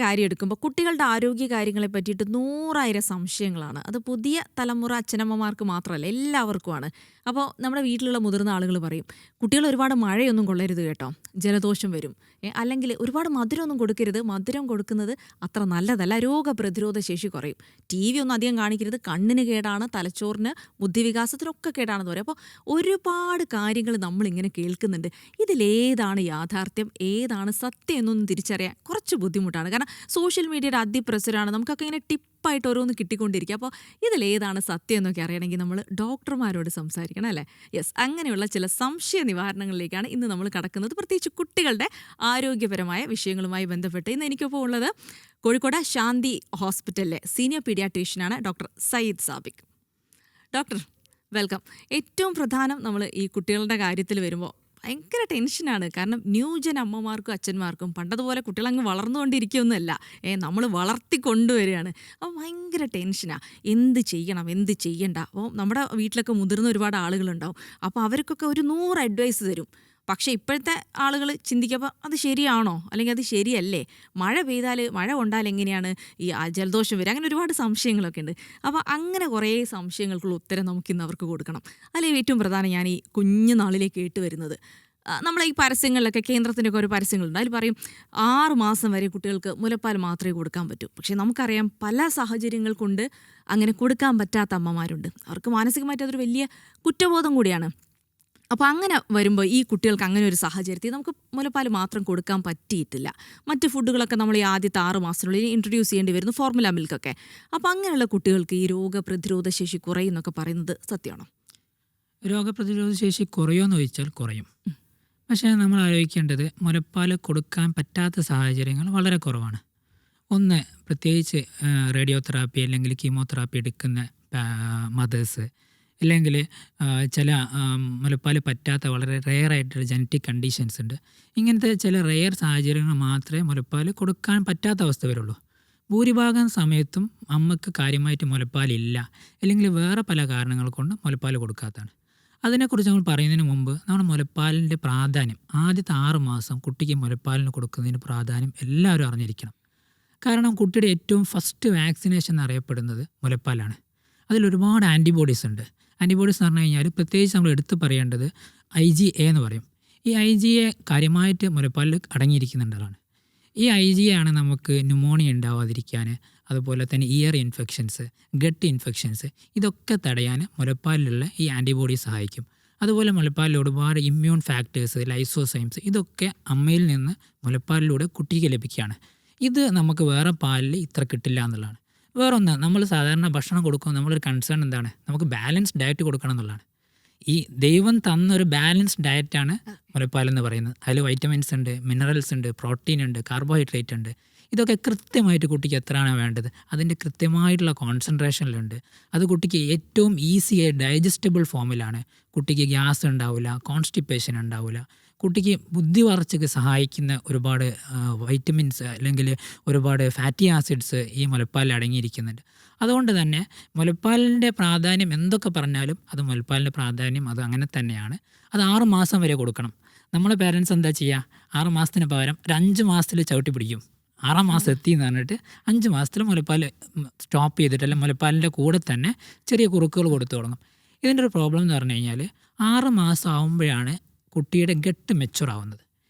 കാര്യം എടുക്കുമ്പോൾ കുട്ടികളുടെ ആരോഗ്യ കാര്യങ്ങളെ പറ്റിയിട്ട് 100,000 സംശയങ്ങളാണ്. അത് പുതിയ തലമുറ അച്ഛനമ്മമാർക്ക് മാത്രമല്ല, എല്ലാവർക്കുമാണ്. അപ്പോൾ നമ്മുടെ വീട്ടിലുള്ള മുതിർന്ന ആളുകൾ പറയും, കുട്ടികൾ ഒരുപാട് മഴയൊന്നും കൊള്ളരുത് കേട്ടോ, ജലദോഷം വരും. അല്ലെങ്കിൽ ഒരുപാട് മധുരമൊന്നും കൊടുക്കരുത്, മധുരം കൊടുക്കുന്നത് അത്ര നല്ലതല്ല, രോഗപ്രതിരോധ ശേഷി കുറയും. TV ഒന്നും അധികം കാണിക്കരുത്, കണ്ണിന് കേടാണ്, തലച്ചോറിന് ബുദ്ധിവികാസത്തിനൊക്കെ കേടാണെന്ന് പറയും. അപ്പോൾ ഒരുപാട് കാര്യങ്ങൾ നമ്മളിങ്ങനെ കേൾക്കുന്നുണ്ട്. ഇതിലേതാണ് യാഥാർത്ഥ്യം, ഏതാണ് സത്യം എന്നൊന്നും തിരിച്ചറിയാൻ കുറച്ച് ബുദ്ധിമുട്ടാണ്. കാരണം സോഷ്യൽ മീഡിയയുടെ അതിപ്രസരമാണ്, നമുക്കൊക്കെ ഇങ്ങനെ ടിപ്പായിട്ട് ഓരോന്ന് കിട്ടിക്കൊണ്ടിരിക്കുക. അപ്പോൾ ഇതിലേതാണ് സത്യം എന്നൊക്കെ അറിയണമെങ്കിൽ നമ്മൾ ഡോക്ടർമാരോട് സംസാരിക്കണം, അല്ലേ? യെസ്, അങ്ങനെയുള്ള ചില സംശയ നിവാരണങ്ങളിലേക്കാണ് ഇന്ന് നമ്മൾ കടക്കുന്നത്. പ്രത്യേകിച്ച് കുട്ടികളുടെ ആരോഗ്യപരമായ വിഷയങ്ങളുമായി ബന്ധപ്പെട്ട് ഇന്ന് എനിക്കൊപ്പം ഉള്ളത് കോഴിക്കോട് ശാന്തി ഹോസ്പിറ്റലിലെ സീനിയർ പീഡിയാട്രീഷ്യനാണ് doctor Sayyid Sabik. Doctor, welcome. ഏറ്റവും പ്രധാനം, നമ്മൾ ഈ കുട്ടികളുടെ കാര്യത്തിൽ വരുമ്പോൾ ഭയങ്കര ടെൻഷനാണ്. കാരണം ന്യൂജൻ അമ്മമാർക്കും അച്ഛന്മാർക്കും പണ്ടതുപോലെ കുട്ടികളങ്ങ് വളർന്നുകൊണ്ടിരിക്കുകയൊന്നുമല്ല, നമ്മൾ വളർത്തിക്കൊണ്ടുവരികയാണ്. അപ്പോൾ ഭയങ്കര ടെൻഷനാണ്, എന്ത് ചെയ്യണം എന്ത് ചെയ്യണ്ട. അപ്പോൾ നമ്മുടെ വീട്ടിലൊക്കെ മുതിർന്ന ഒരുപാട് ആളുകളുണ്ടാവും. അപ്പോൾ അവർക്കൊക്കെ ഒരു 100 അഡ്വൈസ് തരും. പക്ഷേ ഇപ്പോഴത്തെ ആളുകൾ ചിന്തിക്കുമ്പോൾ അത് ശരിയാണോ അല്ലെങ്കിൽ അത് ശരിയല്ലേ, മഴ കൊണ്ടാൽ എങ്ങനെയാണ് ഈ ജലദോഷം വരിക, അങ്ങനെ ഒരുപാട് സംശയങ്ങളൊക്കെ ഉണ്ട്. അപ്പോൾ അങ്ങനെ കുറേ സംശയങ്ങൾക്കുള്ള ഉത്തരം നമുക്കിന്ന് അവർക്ക് കൊടുക്കണം. അതിൽ ഏറ്റവും പ്രധാനം ഞാൻ ഈ കുഞ്ഞു നാളിലേക്ക് കേട്ട് വരുന്നത്, നമ്മളെ ഈ പരസ്യങ്ങളിലൊക്കെ, കേന്ദ്രത്തിൻ്റെയൊക്കെ ഒരു പരസ്യങ്ങളുണ്ട്, അതിൽ പറയും 6 മാസം വരെ കുട്ടികൾക്ക് മുലപ്പാൽ മാത്രമേ കൊടുക്കാൻ പറ്റൂ. പക്ഷേ നമുക്കറിയാം പല സാഹചര്യങ്ങൾ കൊണ്ട് അങ്ങനെ കൊടുക്കാൻ പറ്റാത്ത അമ്മമാരുണ്ട്. അവർക്ക് മാനസികമായിട്ട് അതൊരു വലിയ കുറ്റബോധം കൂടിയാണ്. അപ്പോൾ അങ്ങനെ വരുമ്പോൾ ഈ കുട്ടികൾക്ക് അങ്ങനെ ഒരു സാഹചര്യത്തിൽ നമുക്ക് മുലപ്പാൽ മാത്രം കൊടുക്കാൻ പറ്റിയിട്ടില്ല. മറ്റ് ഫുഡുകളൊക്കെ നമ്മൾ ഈ ആദ്യത്തെ 6 മാസത്തിനുള്ളിൽ ഇൻട്രൊഡ്യൂസ് ചെയ്യേണ്ടി വരുന്നു, ഫോർമുല മിൽക്കൊക്കെ. അപ്പോൾ അങ്ങനെയുള്ള കുട്ടികൾക്ക് ഈ രോഗപ്രതിരോധ ശേഷി കുറയുന്നൊക്കെ പറയുന്നത് സത്യമാണോ? രോഗപ്രതിരോധ ശേഷി കുറയുമെന്ന് ചോദിച്ചാൽ കുറയും. പക്ഷേ നമ്മൾ ആലോചിക്കേണ്ടത്, മുലപ്പാൽ കൊടുക്കാൻ പറ്റാത്ത സാഹചര്യങ്ങൾ വളരെ കുറവാണ്. ഒന്ന്, പ്രത്യേകിച്ച് റേഡിയോ തെറാപ്പി അല്ലെങ്കിൽ കീമോതെറാപ്പി എടുക്കുന്ന മദേഴ്സ്, അല്ലെങ്കിൽ ചില മുലപ്പാൽ പറ്റാത്ത വളരെ റെയറായിട്ടുള്ള ജനറ്റിക് കണ്ടീഷൻസ് ഉണ്ട്. ഇങ്ങനത്തെ ചില റെയർ സാഹചര്യങ്ങൾ മാത്രമേ മുലപ്പാൽ കൊടുക്കാൻ പറ്റാത്ത അവസ്ഥ വരുള്ളൂ. ഭൂരിഭാഗം സമയത്തും അമ്മക്ക് കാര്യമായിട്ട് മുലപ്പാലില്ല, അല്ലെങ്കിൽ വേറെ പല കാരണങ്ങൾ കൊണ്ട് മുലപ്പാൽ കൊടുക്കാത്തതാണ്. അതിനെക്കുറിച്ച് നമ്മൾ പറയുന്നതിന് മുമ്പ് നമ്മൾ മുലപ്പാലിൻ്റെ പ്രാധാന്യം, ആദ്യത്തെ 6 മാസം കുട്ടിക്ക് മുലപ്പാലിന് കൊടുക്കുന്നതിന് പ്രാധാന്യം എല്ലാവരും അറിഞ്ഞിരിക്കണം. കാരണം കുട്ടിയുടെ ഏറ്റവും ഫസ്റ്റ് വാക്സിനേഷൻ എന്നറിയപ്പെടുന്നത് മുലപ്പാലാണ്. അതിലൊരുപാട് ആൻറ്റിബോഡീസ് ഉണ്ട്. ആൻറ്റിബോഡീസ് എന്ന് പറഞ്ഞു കഴിഞ്ഞാൽ പ്രത്യേകിച്ച് നമ്മൾ എടുത്ത് പറയേണ്ടത് IgA എന്ന് പറയും. ഈ IgA കാര്യമായിട്ട് മുലപ്പാലിൽ അടങ്ങിയിരിക്കുന്നുള്ളതാണ്. ഈ IgA ആണ് നമുക്ക് ന്യൂമോണിയ ഉണ്ടാവാതിരിക്കാൻ, അതുപോലെ തന്നെ ഇയർ ഇൻഫെക്ഷൻസ്, ഗട്ട് ഇൻഫെക്ഷൻസ്, ഇതൊക്കെ തടയാൻ മുലപ്പാലിലുള്ള ഈ ആൻറ്റിബോഡി സഹായിക്കും. അതുപോലെ മുലപ്പാലിൽ ഒരുപാട് ഇമ്മ്യൂൺ ഫാക്ടേഴ്സ്, ലൈസോസൈംസ്, ഇതൊക്കെ അമ്മയിൽ നിന്ന് മുലപ്പാലിലൂടെ കുട്ടിക്ക് ലഭിക്കുകയാണ്. ഇത് നമുക്ക് വേറെ പാലിൽ ഇത്ര കിട്ടില്ല എന്നുള്ളതാണ്. വേറൊന്ന്, നമ്മൾ സാധാരണ ഭക്ഷണം കൊടുക്കുമ്പോൾ നമ്മളൊരു കൺസേൺ എന്താണ്, നമുക്ക് ബാലൻസ്ഡ് ഡയറ്റ് കൊടുക്കണം എന്നുള്ളതാണ്. ഈ ദൈവം തന്നൊരു ബാലൻസ്ഡ് ഡയറ്റാണ് മുലപ്പാലെന്ന് പറയുന്നത്. അതിൽ വൈറ്റമിൻസ് ഉണ്ട്, മിനറൽസ് ഉണ്ട്, പ്രോട്ടീൻ ഉണ്ട്, കാർബോഹൈഡ്രേറ്റ് ഉണ്ട്. ഇതൊക്കെ കൃത്യമായിട്ട് കുട്ടിക്ക് എത്രയാണ് വേണ്ടത്, അതിൻ്റെ കൃത്യമായിട്ടുള്ള കോൺസെൻട്രേഷനിലുണ്ട്. അത് കുട്ടിക്ക് ഏറ്റവും ഈസിയായി ഡൈജസ്റ്റബിൾ ഫോമിലാണ്. കുട്ടിക്ക് ഗ്യാസ് ഉണ്ടാവില്ല, കോൺസ്റ്റിപ്പേഷൻ ഉണ്ടാവില്ല. കുട്ടിക്ക് ബുദ്ധി വളർച്ചയ്ക്ക് സഹായിക്കുന്ന ഒരുപാട് വൈറ്റമിൻസ് അല്ലെങ്കിൽ ഒരുപാട് ഫാറ്റി ആസിഡ്സ് ഈ മുലപ്പാലിൽ അടങ്ങിയിരിക്കുന്നുണ്ട്. അതുകൊണ്ട് തന്നെ മുലപ്പാലിൻ്റെ പ്രാധാന്യം എന്തൊക്കെ പറഞ്ഞാലും അത് മുലപ്പാലിൻ്റെ പ്രാധാന്യം അത് അങ്ങനെ തന്നെയാണ്. അത് 6 മാസം വരെ കൊടുക്കണം. നമ്മളെ പേരൻസ് എന്താ ചെയ്യുക, 6 മാസത്തിന് പകരം ഒരു 5 മാസത്തിൽ ചവിട്ടി പിടിക്കും. 6 മാസം എത്തി എന്ന് പറഞ്ഞിട്ട് 5 മാസത്തിൽ മുലപ്പാൽ സ്റ്റോപ്പ് ചെയ്തിട്ട്, അല്ലെങ്കിൽ മുലപ്പാലിൻ്റെ കൂടെ തന്നെ ചെറിയ കുറുക്കുകൾ കൊടുത്തു തുടങ്ങും. ഇതിൻ്റെ ഒരു പ്രോബ്ലം എന്ന് പറഞ്ഞു കഴിഞ്ഞാൽ 6 മാസം ആകുമ്പോഴാണ് കുട്ടിയുടെ ഗട്ട് മെച്ചുവർ ആവുന്നത്.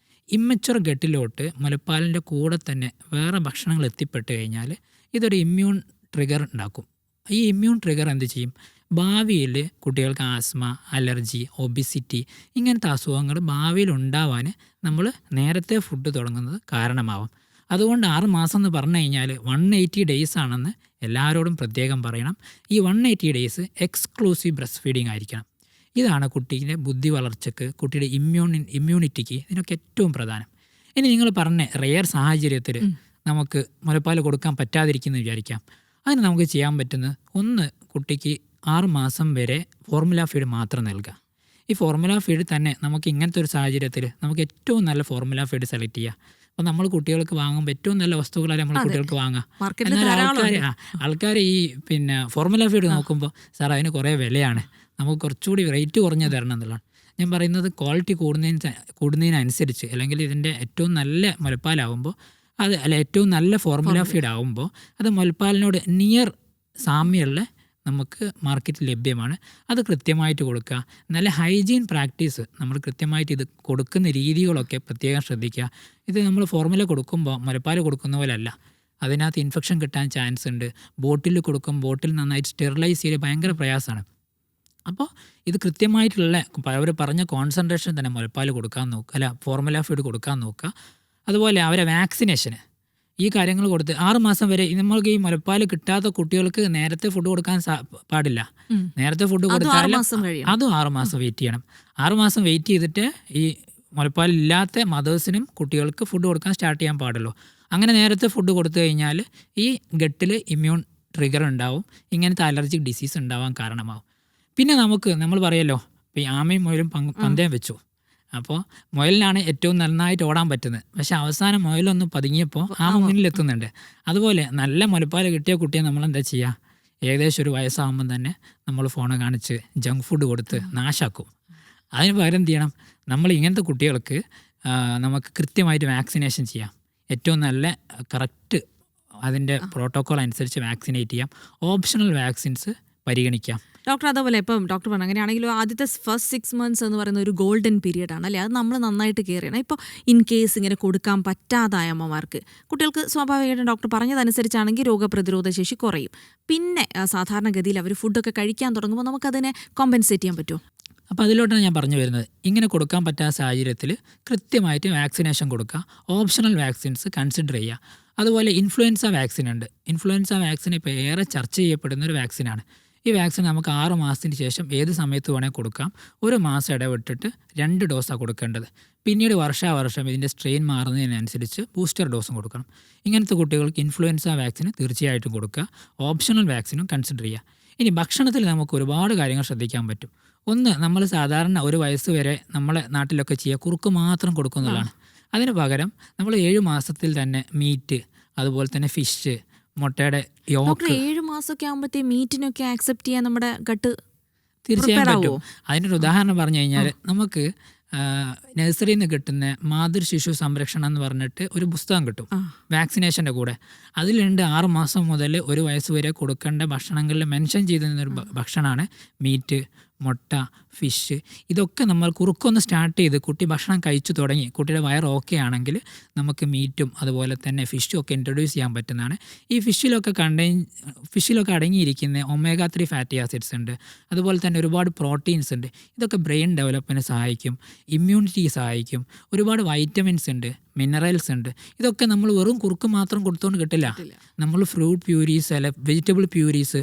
ഇമ്മെച്ചുവർ ഗട്ടിലോട്ട് മുലപ്പാലിൻ്റെ കൂടെ തന്നെ വേറെ ഭക്ഷണങ്ങൾ എത്തിപ്പെട്ട് കഴിഞ്ഞാൽ ഇതൊരു ഇമ്മ്യൂൺ ട്രിഗർ ഉണ്ടാക്കും. ഈ ഇമ്മ്യൂൺ ട്രിഗർ എന്ത് ചെയ്യും, ഭാവിയിൽ കുട്ടികൾക്ക് ആസ്മ, അലർജി, ഒബിസിറ്റി, ഇങ്ങനത്തെ അസുഖങ്ങൾ ഭാവിയിൽ ഉണ്ടാവാൻ നമ്മൾ നേരത്തെ ഫുഡ് തുടങ്ങുന്നത് കാരണമാവും. അതുകൊണ്ട് 6 മാസം എന്ന് പറഞ്ഞു കഴിഞ്ഞാൽ 180 ഡേയ്സ് ആണെന്ന് എല്ലാവരോടും പ്രത്യേകം പറയണം. ഈ 180 ഡേയ്സ് എക്സ്ക്ലൂസീവ് ബ്രസ്റ്റ് ഫീഡിങ് ആയിരിക്കണം. ഇതാണ് കുട്ടീൻ്റെ ബുദ്ധി വളർച്ചയ്ക്ക്, കുട്ടിയുടെ ഇമ്മ്യൂണിറ്റിക്ക്, ഇതിനൊക്കെ ഏറ്റവും പ്രധാനം. ഇനി നിങ്ങൾ പറഞ്ഞ റെയർ സാഹചര്യത്തിൽ നമുക്ക് മുലപ്പാൽ കൊടുക്കാൻ പറ്റാതിരിക്കുന്നു വിചാരിക്കാം. അതിന് നമുക്ക് ചെയ്യാൻ പറ്റുന്നത്, ഒന്ന്, കുട്ടിക്ക് 6 മാസം വരെ ഫോർമുല ഫീഡ് മാത്രം നൽകുക. ഈ ഫോർമുല ഫീഡ് തന്നെ നമുക്ക് ഇങ്ങനത്തെ ഒരു സാഹചര്യത്തിൽ നമുക്ക് ഏറ്റവും നല്ല ഫോർമുല ഫീഡ് സെലക്ട് ചെയ്യുക. അപ്പോൾ നമ്മൾ കുട്ടികൾക്ക് വാങ്ങുമ്പോൾ ഏറ്റവും നല്ല വസ്തുക്കളാണ് നമ്മൾ കുട്ടികൾക്ക് വാങ്ങുക. എന്നാൽ ആൾക്കാർ ഈ ഫോർമുല ഫീഡ് നോക്കുമ്പോൾ സാർ അതിന് കുറേ വിലയാണ്, നമുക്ക് കുറച്ചുകൂടി റേറ്റ് കുറഞ്ഞ് തരണം എന്നുള്ളതാണ്. ഞാൻ പറയുന്നത് ക്വാളിറ്റി കൂടുന്നതിനനുസരിച്ച്, അല്ലെങ്കിൽ ഇതിൻ്റെ ഏറ്റവും നല്ല മുലപ്പാലാവുമ്പോൾ അത് അല്ല ഏറ്റവും നല്ല ഫോർമുല ഫീഡ് ആകുമ്പോൾ അത് മുലപ്പാലിനോട് നിയർ സാമ്യമുള്ള നമുക്ക് മാർക്കറ്റിൽ ലഭ്യമാണ്. അത് കൃത്യമായിട്ട് കൊടുക്കുക. നല്ല ഹൈജീൻ പ്രാക്ടീസ് നമ്മൾ കൃത്യമായിട്ട് ഇത് കൊടുക്കുന്ന രീതികളൊക്കെ പ്രത്യേകം ശ്രദ്ധിക്കുക. ഇത് നമ്മൾ ഫോർമുല കൊടുക്കുമ്പോൾ മുലപ്പാൽ കൊടുക്കുന്ന പോലെ അല്ല, അതിനകത്ത് ഇൻഫെക്ഷൻ കിട്ടാൻ ചാൻസ് ഉണ്ട്. ബോട്ടിൽ കൊടുക്കും, ബോട്ടിൽ നന്നായിട്ട് സ്റ്റെറിലൈസ് ചെയ്ത് ഭയങ്കര പ്രയാസമാണ്. അപ്പോൾ ഇത് കൃത്യമായിട്ടുള്ള അവർ പറഞ്ഞ കോൺസെൻട്രേഷൻ തന്നെ മുലപ്പാൽ കൊടുക്കാൻ നോക്കുക, അല്ല ഫോർമുല ഫീഡ് കൊടുക്കാൻ നോക്കുക. അതുപോലെ അവരെ വാക്സിനേഷന് ഈ കാര്യങ്ങൾ കൊടുത്ത് 6 മാസം വരെ നമ്മൾക്ക് ഈ മുലപ്പാൽ കിട്ടാത്ത കുട്ടികൾക്ക് നേരത്തെ ഫുഡ് കൊടുക്കാൻ പാടില്ല. നേരത്തെ ഫുഡ് കൊടുത്താൽ അതും 6 മാസം വെയിറ്റ് ചെയ്യണം. 6 മാസം വെയിറ്റ് ചെയ്തിട്ട് ഈ മുലപ്പാലില്ലാത്ത മദേഴ്സിനും കുട്ടികൾക്ക് ഫുഡ് കൊടുക്കാൻ സ്റ്റാർട്ട് ചെയ്യാൻ പാടുള്ളൂ. അങ്ങനെ നേരത്തെ ഫുഡ് കൊടുത്തു കഴിഞ്ഞാൽ ഈ ഗട്ടിൽ ഇമ്മ്യൂൺ ട്രിഗർ ഉണ്ടാവും, ഇങ്ങനത്തെ അലർജിക് ഡിസീസ് ഉണ്ടാവാൻ കാരണമാവും. പിന്നെ നമ്മൾ പറയല്ലോ, ഇപ്പോൾ ഈ ആമയും മുയലും പന്തയം വെച്ചു. അപ്പോൾ മുയലിനാണ് ഏറ്റവും നന്നായിട്ട് ഓടാൻ പറ്റുന്നത്. പക്ഷേ അവസാനം മുയലൊന്ന് പതുങ്ങിയപ്പോൾ ആമ മുന്നിലെത്തുന്നുണ്ട്. അതുപോലെ നല്ല മുലപ്പാൽ കിട്ടിയ കുട്ടിയെ നമ്മളെന്താ ചെയ്യുക, ഏകദേശം ഒരു വയസ്സാകുമ്പം തന്നെ നമ്മൾ ഫോണ് കാണിച്ച് ജങ്ക് ഫുഡ് കൊടുത്ത് നാശാക്കും. അതിന് പകരം എന്ത് ചെയ്യണം, നമ്മൾ ഇങ്ങനത്തെ കുട്ടികൾക്ക് നമുക്ക് കൃത്യമായിട്ട് വാക്സിനേഷൻ ചെയ്യാം. ഏറ്റവും നല്ല കറക്റ്റ് അതിൻ്റെ പ്രോട്ടോക്കോൾ അനുസരിച്ച് വാക്സിനേറ്റ് ചെയ്യാം. ഓപ്ഷണൽ വാക്സിൻസ് പരിഗണിക്കാം. ഡോക്ടർ അതേപോലെ ഇപ്പം ഡോക്ടർ പറഞ്ഞു അങ്ങനെയാണെങ്കിലും ആദ്യത്തെ ഫസ്റ്റ് 6 months എന്ന് പറയുന്ന ഒരു ഗോൾഡൻ പീരിയഡ് ആണ് അല്ലേ, അത് നമ്മൾ നന്നായിട്ട് കെയർ ചെയ്യണം. ഇപ്പോൾ ഇൻ കേസ് ഇങ്ങനെ കൊടുക്കാൻ പറ്റാതായ അമ്മമാർക്ക്, കുട്ടികൾക്ക് സ്വാഭാവികമായിട്ടും ഡോക്ടർ പറഞ്ഞതനുസരിച്ചാണെങ്കിൽ രോഗപ്രതിരോധ ശേഷി കുറയും. പിന്നെ സാധാരണഗതിയിൽ അവർ ഫുഡൊക്കെ കഴിക്കാൻ തുടങ്ങുമ്പോൾ നമുക്കതിനെ കോമ്പൻസേറ്റ് ചെയ്യാൻ പറ്റുമോ? അപ്പോൾ അതിലോട്ടാണ് ഞാൻ പറഞ്ഞു വരുന്നത്. ഇങ്ങനെ കൊടുക്കാൻ പറ്റാത്ത സാഹചര്യത്തിൽ കൃത്യമായിട്ട് വാക്സിനേഷൻ കൊടുക്കുക, ഓപ്ഷണൽ വാക്സിൻസ് കൺസിഡർ ചെയ്യുക. അതുപോലെ ഇൻഫ്ലുവൻസ വാക്സിൻ ഉണ്ട്. ഇൻഫ്ലുവൻസ വാക്സിൻ ഇപ്പോൾ ഏറെ ചർച്ച ചെയ്യപ്പെടുന്ന ഒരു വാക്സിനാണ്. ഈ വാക്സിൻ നമുക്ക് 6 മാസത്തിന് ശേഷം ഏത് സമയത്ത് വേണമെങ്കിൽ കൊടുക്കാം. 1 മാസം ഇടവിട്ടിട്ട് 2 ഡോസാണ് കൊടുക്കേണ്ടത്. പിന്നീട് വർഷാവർഷം ഇതിൻ്റെ സ്ട്രെയിൻ മാറുന്നതിനനുസരിച്ച് ബൂസ്റ്റർ ഡോസും കൊടുക്കണം. ഇങ്ങനത്തെ കുട്ടികൾക്ക് ഇൻഫ്ലുവൻസ വാക്സിന് തീർച്ചയായിട്ടും കൊടുക്കുക. ഓപ്ഷണൽ വാക്സിനും കൺസിഡർ ചെയ്യുക. ഇനി ഭക്ഷണത്തിൽ നമുക്ക് ഒരുപാട് കാര്യങ്ങൾ ശ്രദ്ധിക്കാൻ പറ്റും. ഒന്ന്, നമ്മൾ സാധാരണ 1 വയസ്സ് വരെ നമ്മളെ നാട്ടിലൊക്കെ ചെയ്യുക കുറുക്ക് മാത്രം കൊടുക്കുന്നതാണ്. അതിന് പകരം നമ്മൾ 7 മാസത്തിൽ തന്നെ മീറ്റ്, അതുപോലെ തന്നെ ഫിഷ്, മുട്ടയുടെ യോക്ക്. 7 മാസമൊക്കെ ആകുമ്പോഴത്തേ മീറ്റിനൊക്കെ ആക്സെപ്റ്റ് ചെയ്യാൻ നമ്മുടെ ഗട്ട് തീർച്ചയായും പറ്റും. അതിനൊരു ഉദാഹരണം പറഞ്ഞു കഴിഞ്ഞാൽ നമുക്ക് നഴ്സറിയിൽ നിന്ന് കിട്ടുന്ന മാതൃശിശു സംരക്ഷണം എന്ന് പറഞ്ഞിട്ട് ഒരു പുസ്തകം കിട്ടും വാക്സിനേഷൻ്റെ കൂടെ. അതിലുണ്ട് 6 മാസം മുതൽ 1 വയസ്സ് വരെ കൊടുക്കേണ്ട ഭക്ഷണങ്ങളിൽ മെൻഷൻ ചെയ്തിരുന്നൊരു ഭക്ഷണമാണ് മീറ്റ്, മുട്ട, ഫിഷ്. ഇതൊക്കെ നമ്മൾ കുറുക്കൊന്ന് സ്റ്റാർട്ട് ചെയ്ത് കുട്ടി ഭക്ഷണം കഴിച്ചു തുടങ്ങി കുട്ടിയുടെ വയർ ഓക്കെ ആണെങ്കിൽ നമുക്ക് മീറ്റും അതുപോലെ തന്നെ ഫിഷും ഒക്കെ ഇൻട്രൊഡ്യൂസ് ചെയ്യാൻ പറ്റുന്നതാണ്. ഈ ഫിഷിലൊക്കെ അടങ്ങിയിരിക്കുന്ന ഒമേഗ 3 ഫാറ്റി ആസിഡ്സ് ഉണ്ട്. അതുപോലെ തന്നെ ഒരുപാട് പ്രോട്ടീൻസ് ഉണ്ട്. ഇതൊക്കെ ബ്രെയിൻ ഡെവലപ്മെൻറ്റിന് സഹായിക്കും, ഇമ്മ്യൂണിറ്റി സഹായിക്കും. ഒരുപാട് വൈറ്റമിൻസ് ഉണ്ട്, മിനറൽസ് ഉണ്ട്. ഇതൊക്കെ നമ്മൾ വെറും കുറുക്ക് മാത്രം കൊടുത്തുകൊണ്ട് കിട്ടില്ല. നമ്മൾ ഫ്രൂട്ട് പ്യൂരീസ്, അല്ല വെജിറ്റബിൾ പ്യൂരീസ്,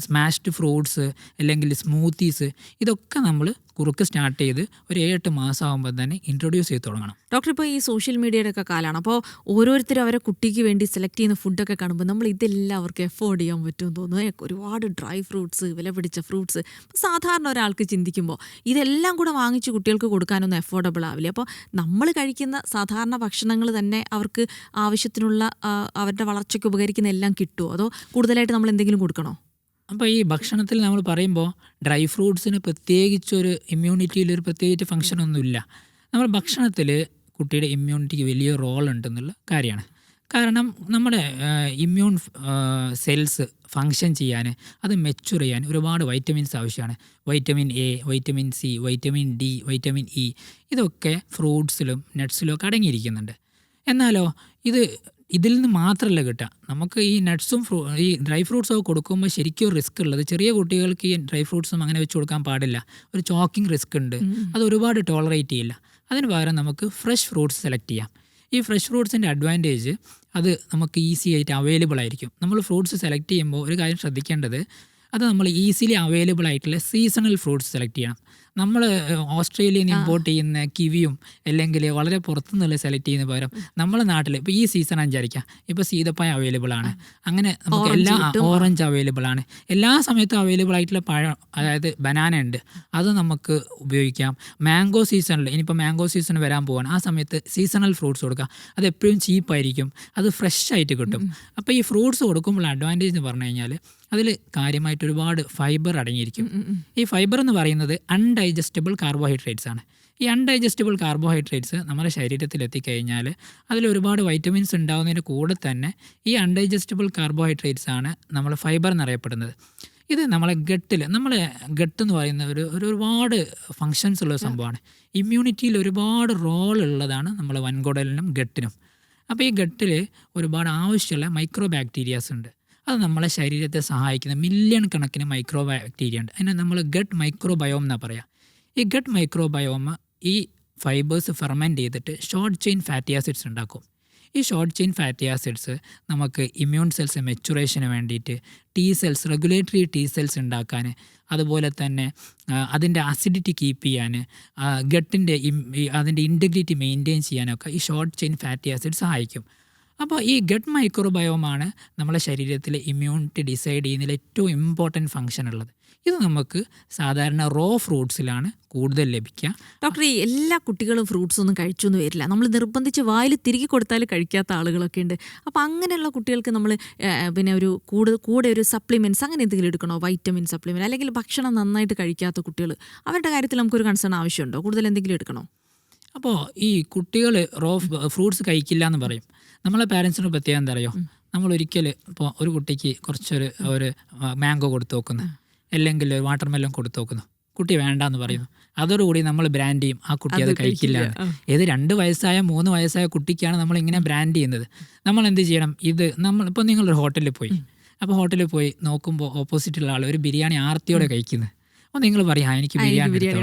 സ്മാഷ്ഡ് ഫ്രൂട്ട്സ് അല്ലെങ്കിൽ സ്മൂത്തീസ്, ഇതൊക്കെ നമ്മൾ കുറുക്ക് സ്റ്റാർട്ട് ചെയ്ത് ഒരു 7-8 മാസം ആകുമ്പോൾ തന്നെ ഇൻട്രൊഡ്യൂസ് ചെയ്ത് തുടങ്ങണം. ഡോക്ടർ, ഇപ്പോൾ ഈ സോഷ്യൽ മീഡിയയുടെ ഒക്കെ കാലമാണ്. അപ്പോൾ ഓരോരുത്തരും അവരെ കുട്ടിക്ക് വേണ്ടി സെലക്ട് ചെയ്യുന്ന ഫുഡൊക്കെ കാണുമ്പോൾ നമ്മൾ ഇതെല്ലാം അവർക്ക് എഫോർഡ് ചെയ്യാൻ പറ്റുമെന്ന് തോന്നുന്നു. ഒരുപാട് ഡ്രൈ ഫ്രൂട്ട്സ്, വില പിടിച്ച ഫ്രൂട്ട്സ്. സാധാരണ ഒരാൾക്ക് ചിന്തിക്കുമ്പോൾ ഇതെല്ലാം കൂടെ വാങ്ങിച്ച് കുട്ടികൾക്ക് കൊടുക്കാനൊന്നും എഫോർഡബിൾ ആവില്ല. അപ്പോൾ നമ്മൾ കഴിക്കുന്ന സാധാരണ ഭക്ഷണങ്ങൾ തന്നെ അവർക്ക് ആവശ്യത്തിനുള്ള അവരുടെ വളർച്ചയ്ക്ക് ഉപകരിക്കുന്ന എല്ലാം കിട്ടുമോ, അതോ കൂടുതലായിട്ട് നമ്മൾ എന്തെങ്കിലും കൊടുക്കണോ? അപ്പോൾ ഈ ഭക്ഷണത്തിൽ നമ്മൾ പറയുമ്പോൾ ഡ്രൈ ഫ്രൂട്ട്സിന് പ്രത്യേകിച്ചൊരു ഇമ്മ്യൂണിറ്റിയിലൊരു പ്രത്യേകിച്ച് ഫങ്ഷനൊന്നുമില്ല. നമ്മൾ ഭക്ഷണത്തിൽ കുട്ടിയുടെ ഇമ്മ്യൂണിറ്റിക്ക് വലിയ റോൾ ഉണ്ടെന്നുള്ള കാര്യമാണ്. കാരണം നമ്മുടെ ഇമ്മ്യൂൺ സെൽസ് ഫങ്ഷൻ ചെയ്യാൻ, അത് മെച്യൂർ ചെയ്യാൻ ഒരുപാട് വൈറ്റമിൻസ് ആവശ്യമാണ്. Vitamin A, vitamin C, vitamin D, vitamin E, ഇതൊക്കെ ഫ്രൂട്ട്സിലും നട്ട്സിലും ഒക്കെ അടങ്ങിയിരിക്കുന്നുണ്ട്. എന്നാലോ ഇതിൽ നിന്ന് മാത്രമല്ല കിട്ടുക. നമുക്ക് ഈ നട്ട്സും ഈ ഡ്രൈ ഫ്രൂട്ട്സും ഒക്കെ കൊടുക്കുമ്പോൾ ശരിക്കും റിസ്ക് ഉള്ളത്, ചെറിയ കുട്ടികൾക്ക് ഈ ഡ്രൈ ഫ്രൂട്ട്സും അങ്ങനെ വെച്ച് കൊടുക്കാൻ പാടില്ല. ഒരു ചോക്കിംഗ് റിസ്ക് ഉണ്ട്, അത് ഒരുപാട് ടോളറേറ്റ് ചെയ്യില്ല. അതിന് പകരം നമുക്ക് ഫ്രഷ് ഫ്രൂട്ട്സ് സെലക്ട് ചെയ്യാം. ഈ ഫ്രഷ് ഫ്രൂട്ട്സിൻ്റെ അഡ്വാൻറ്റേജ് അത് നമുക്ക് ഈസി ആയിട്ട് അവൈലബിൾ ആയിരിക്കും. നമ്മൾ ഫ്രൂട്ട്സ് സെലക്ട് ചെയ്യുമ്പോൾ ഒരു കാര്യം ശ്രദ്ധിക്കേണ്ടത്, അത് നമ്മൾ ഈസിലി അവൈലബിൾ ആയിട്ടുള്ള സീസണൽ ഫ്രൂട്ട്സ് സെലക്ട് ചെയ്യണം. നമ്മൾ ഓസ്ട്രേലിയയിൽ നിന്ന് ഇമ്പോർട്ട് ചെയ്യുന്ന കിവിയും അല്ലെങ്കിൽ വളരെ പുറത്തുനിന്നുള്ള സെലക്ട് ചെയ്യുന്ന പകരം നമ്മുടെ നാട്ടിൽ ഇപ്പോൾ ഈ സീസൺ വിചാരിക്കാം, ഇപ്പോൾ സീതപ്പഴം അവൈലബിൾ ആണ്, അങ്ങനെ നമുക്ക് എല്ലാ ഓറഞ്ച് അവൈലബിൾ ആണ്, എല്ലാ സമയത്തും അവൈലബിൾ ആയിട്ടുള്ള പഴം, അതായത് ബനാന ഉണ്ട്, അത് നമുക്ക് ഉപയോഗിക്കാം. മാംഗോ സീസണിൽ, ഇനിയിപ്പോൾ മാംഗോ സീസൺ വരാൻ പോവാണ്, ആ സമയത്ത് സീസണൽ ഫ്രൂട്ട്സ് കൊടുക്കുക. അത് എപ്പോഴും ചീപ്പായിരിക്കും, അത് ഫ്രഷ് ആയിട്ട് കിട്ടും. അപ്പോൾ ഈ ഫ്രൂട്ട്സ് കൊടുക്കുമ്പോൾ അഡ്വാൻറ്റേജ് എന്ന് പറഞ്ഞു കഴിഞ്ഞാൽ അതിൽ കാര്യമായിട്ട് ഒരുപാട് ഫൈബർ അടങ്ങിയിരിക്കും. ഈ ഫൈബർ എന്ന് പറയുന്നത് അൺഡൈജസ്റ്റബിൾ കാർബോഹൈഡ്രേറ്റ്സ് ആണ്. ഈ അൺഡൈജസ്റ്റബിൾ കാർബോഹൈഡ്രേറ്റ്സ് നമ്മുടെ ശരീരത്തിൽ എത്തിക്കഴിഞ്ഞാൽ അതിൽ ഒരുപാട് വൈറ്റമിൻസ് ഉണ്ടാകുന്നതിന് കൂടെ തന്നെ ഈ അൺഡൈജസ്റ്റബിൾ കാർബോഹൈഡ്രേറ്റ്സ് ആണ് നമ്മൾ ഫൈബർ എന്നറിയപ്പെടുന്നത്. ഇത് നമ്മളെ നമ്മളെ ഗട്ട് എന്ന് പറയുന്ന ഒരുപാട് ഫങ്ഷൻസ് ഉള്ള സംഭവമാണ്. ഇമ്മ്യൂണിറ്റിയിൽ ഒരുപാട് റോൾ ഉള്ളതാണ് നമ്മളെ വൻകുടലിനും ഗട്ടിനും. അപ്പോൾ ഈ ഗട്ടിൽ ഒരുപാട് ആവശ്യമുള്ള മൈക്രോ ബാക്ടീരിയാസ് ഉണ്ട്. അത് നമ്മളെ ശരീരത്തെ സഹായിക്കുന്ന മില്യൺ കണക്കിന് മൈക്രോ ബാക്ടീരിയ ഉണ്ട്. അതിനെ നമ്മൾ ഗട്ട് മൈക്രോബയോം എന്നാണ് പറയുക. ഈ ഗട്ട് മൈക്രോബയോം ഈ ഫൈബേഴ്സ് ഫെർമെൻറ്റ് ചെയ്തിട്ട് ഷോർട്ട് ചെയിൻ ഫാറ്റി ആസിഡ്സ് ഉണ്ടാക്കും. ഈ ഷോർട്ട് ചെയിൻ ഫാറ്റി ആസിഡ്സ് നമുക്ക് ഇമ്മ്യൂൺ സെൽസ് മെച്ചുറേഷന് വേണ്ടിയിട്ട്, സെൽസ് റെഗുലേറ്ററി സെൽസ് ഉണ്ടാക്കാൻ, അതുപോലെ തന്നെ അതിൻ്റെ അസിഡിറ്റി കീപ്പ് ചെയ്യാൻ, ഗട്ടിൻ്റെ അതിൻ്റെ ഇൻറ്റഗ്രിറ്റി മെയിൻറ്റെയിൻ ചെയ്യാനൊക്കെ ഈ ഷോർട്ട് ചെയിൻ ഫാറ്റി ആസിഡ് സഹായിക്കും. അപ്പോൾ ഈ ഗട്ട് മൈക്രോബയോമാണ് നമ്മളെ ശരീരത്തിലെ ഇമ്മ്യൂണിറ്റി ഡിസൈഡ് ചെയ്യുന്നതിൽ ഏറ്റവും ഇമ്പോർട്ടൻറ്റ് ഫങ്ഷൻ ഉള്ളത്. ഇത് നമുക്ക് സാധാരണ റോ ഫ്രൂട്ട്സിലാണ് കൂടുതൽ ലഭിക്കുക. ഡോക്ടർ, ഈ എല്ലാ കുട്ടികളും ഫ്രൂട്ട്സ് ഒന്നും കഴിച്ചൊന്നും വരില്ല. നമ്മൾ നിർബന്ധിച്ച് വായിൽ തിരികെ കൊടുത്താൽ കഴിക്കാത്ത ആളുകളൊക്കെ ഉണ്ട്. അപ്പോൾ അങ്ങനെയുള്ള കുട്ടികൾക്ക് നമ്മൾ പിന്നെ കൂടെ ഒരു സപ്ലിമെൻറ്റ്സ് അങ്ങനെ എന്തെങ്കിലും എടുക്കണോ? വൈറ്റമിൻ സപ്ലിമെൻറ്റ്, അല്ലെങ്കിൽ ഭക്ഷണം നന്നായിട്ട് കഴിക്കാത്ത കുട്ടികൾ, അവരുടെ കാര്യത്തിൽ നമുക്കൊരു കൺസേൺ ആവശ്യമുണ്ടോ? കൂടുതൽ എന്തെങ്കിലും എടുക്കണോ? അപ്പോൾ ഈ കുട്ടികൾ ഫ്രൂട്ട്സ് കഴിക്കില്ല എന്ന് പറയും. നമ്മളെ പാരൻസിന് പ്രത്യേകം എന്താ അറിയോ, നമ്മൾ ഒരിക്കൽ ഇപ്പോൾ ഒരു കുട്ടിക്ക് ഒരു മാംഗോ കൊടുത്തു നോക്കുന്നു, അല്ലെങ്കിൽ ഒരു വാട്ടർ മെലൺ കൊടുത്തു നോക്കുന്നു, കുട്ടി വേണ്ടാന്ന് പറയുന്നു. അതോടുകൂടി നമ്മൾ ബ്രാൻഡ് ചെയ്യും ആ കുട്ടി അത് കഴിക്കില്ല. ഏത് 2 വയസ്സായ 3 വയസ്സായ കുട്ടിക്കാണ് നമ്മൾ ഇങ്ങനെ ബ്രാൻഡ് ചെയ്യുന്നത്. നമ്മൾ എന്ത് ചെയ്യണം? ഇപ്പോൾ നിങ്ങളൊരു ഹോട്ടലിൽ പോയി, അപ്പോൾ ഹോട്ടലിൽ പോയി നോക്കുമ്പോൾ ഓപ്പോസിറ്റുള്ള ആൾ ഒരു ബിരിയാണി ആർത്തിയോടെ കഴിക്കുന്നത്. അപ്പോൾ നിങ്ങൾ പറയാം എനിക്ക് ബിരിയാണി.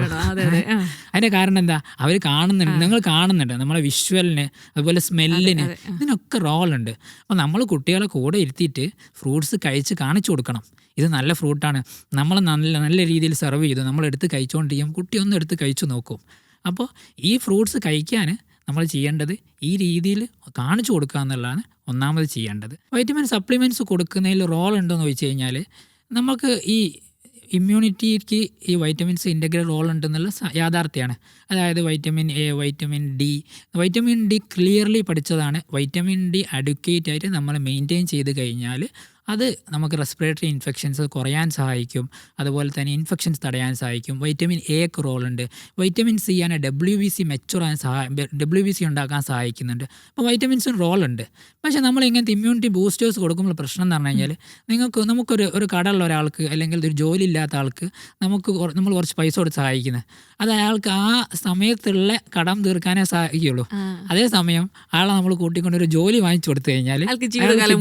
അതിൻ്റെ കാരണം എന്താ? അവർ കാണുന്നുണ്ട്, നിങ്ങൾ കാണുന്നുണ്ട്, നമ്മളെ വിഷ്വലിന് അതുപോലെ സ്മെല്ലിന്, ഇതിനൊക്കെ റോളുണ്ട്. അപ്പോൾ നമ്മൾ കുട്ടികളെ കൂടെ ഇരുത്തിയിട്ട് ഫ്രൂട്ട്സ് കഴിച്ച് കാണിച്ചു കൊടുക്കണം. ഇത് നല്ല ഫ്രൂട്ടാണ്, നമ്മൾ നല്ല രീതിയിൽ സെർവ് ചെയ്തു, നമ്മളെടുത്ത് കഴിച്ചുകൊണ്ടിരിക്കും, കുട്ടി ഒന്ന് എടുത്ത് കഴിച്ചു നോക്കും. അപ്പോൾ ഈ ഫ്രൂട്ട്സ് കഴിക്കാൻ നമ്മൾ ചെയ്യേണ്ടത് ഈ രീതിയിൽ കാണിച്ചു കൊടുക്കുക എന്നുള്ളതാണ് ഒന്നാമത് ചെയ്യേണ്ടത്. വൈറ്റമിൻ സപ്ലിമെൻറ്റ്സ് കൊടുക്കുന്നതിൽ റോൾ ഉണ്ടോയെന്ന് ചോദിച്ചു കഴിഞ്ഞാൽ, നമുക്ക് ഈ ഇമ്മ്യൂണിറ്റിക്ക് ഈ വൈറ്റമിൻസ് ഇൻ്റഗ്രൽ റോൾ ഉണ്ടെന്നുള്ള യാഥാർത്ഥ്യമാണ്. അതായത് vitamin A, vitamin D clearly പഠിച്ചതാണ്. വൈറ്റമിൻ ഡി അഡ്വക്കേറ്റ് ആയിട്ട് നമ്മൾ മെയിൻറ്റെയിൻ ചെയ്ത് കഴിഞ്ഞാൽ അത് നമുക്ക് റെസ്പിറേറ്ററി ഇൻഫെക്ഷൻസ് കുറയാൻ സഹായിക്കും, അതുപോലെ തന്നെ ഇൻഫെക്ഷൻസ് തടയാൻ സഹായിക്കും. വൈറ്റമിൻ എക്ക് റോളുണ്ട്. വൈറ്റമിൻ സി ആണ് WBC WBC ഉണ്ടാക്കാൻ സഹായിക്കുന്നുണ്ട്. അപ്പോൾ വൈറ്റമിൻസിന് റോളുണ്ട്. പക്ഷേ നമ്മൾ ഇങ്ങനത്തെ ഇമ്മ്യൂണിറ്റി ബൂസ്റ്റേഴ്സ് കൊടുക്കുമ്പോൾ പ്രശ്നം എന്ന് പറഞ്ഞു കഴിഞ്ഞാൽ, നമുക്കൊരു കടമുള്ള ഒരാൾക്ക് അല്ലെങ്കിൽ ഒരു ജോലി ഇല്ലാത്ത ആൾക്ക് നമ്മൾ കുറച്ച് പൈസ കൊടുത്ത് സഹായിക്കുന്നത്, അത് അയാൾക്ക് ആ സമയത്തുള്ള കടം തീർക്കാനേ സഹായിക്കുള്ളൂ. അതേസമയം ആളെ നമ്മൾ കൂട്ടിക്കൊണ്ടൊരു ജോലി വാങ്ങിച്ചു കൊടുത്തു കഴിഞ്ഞാൽ ജീവിതകാലം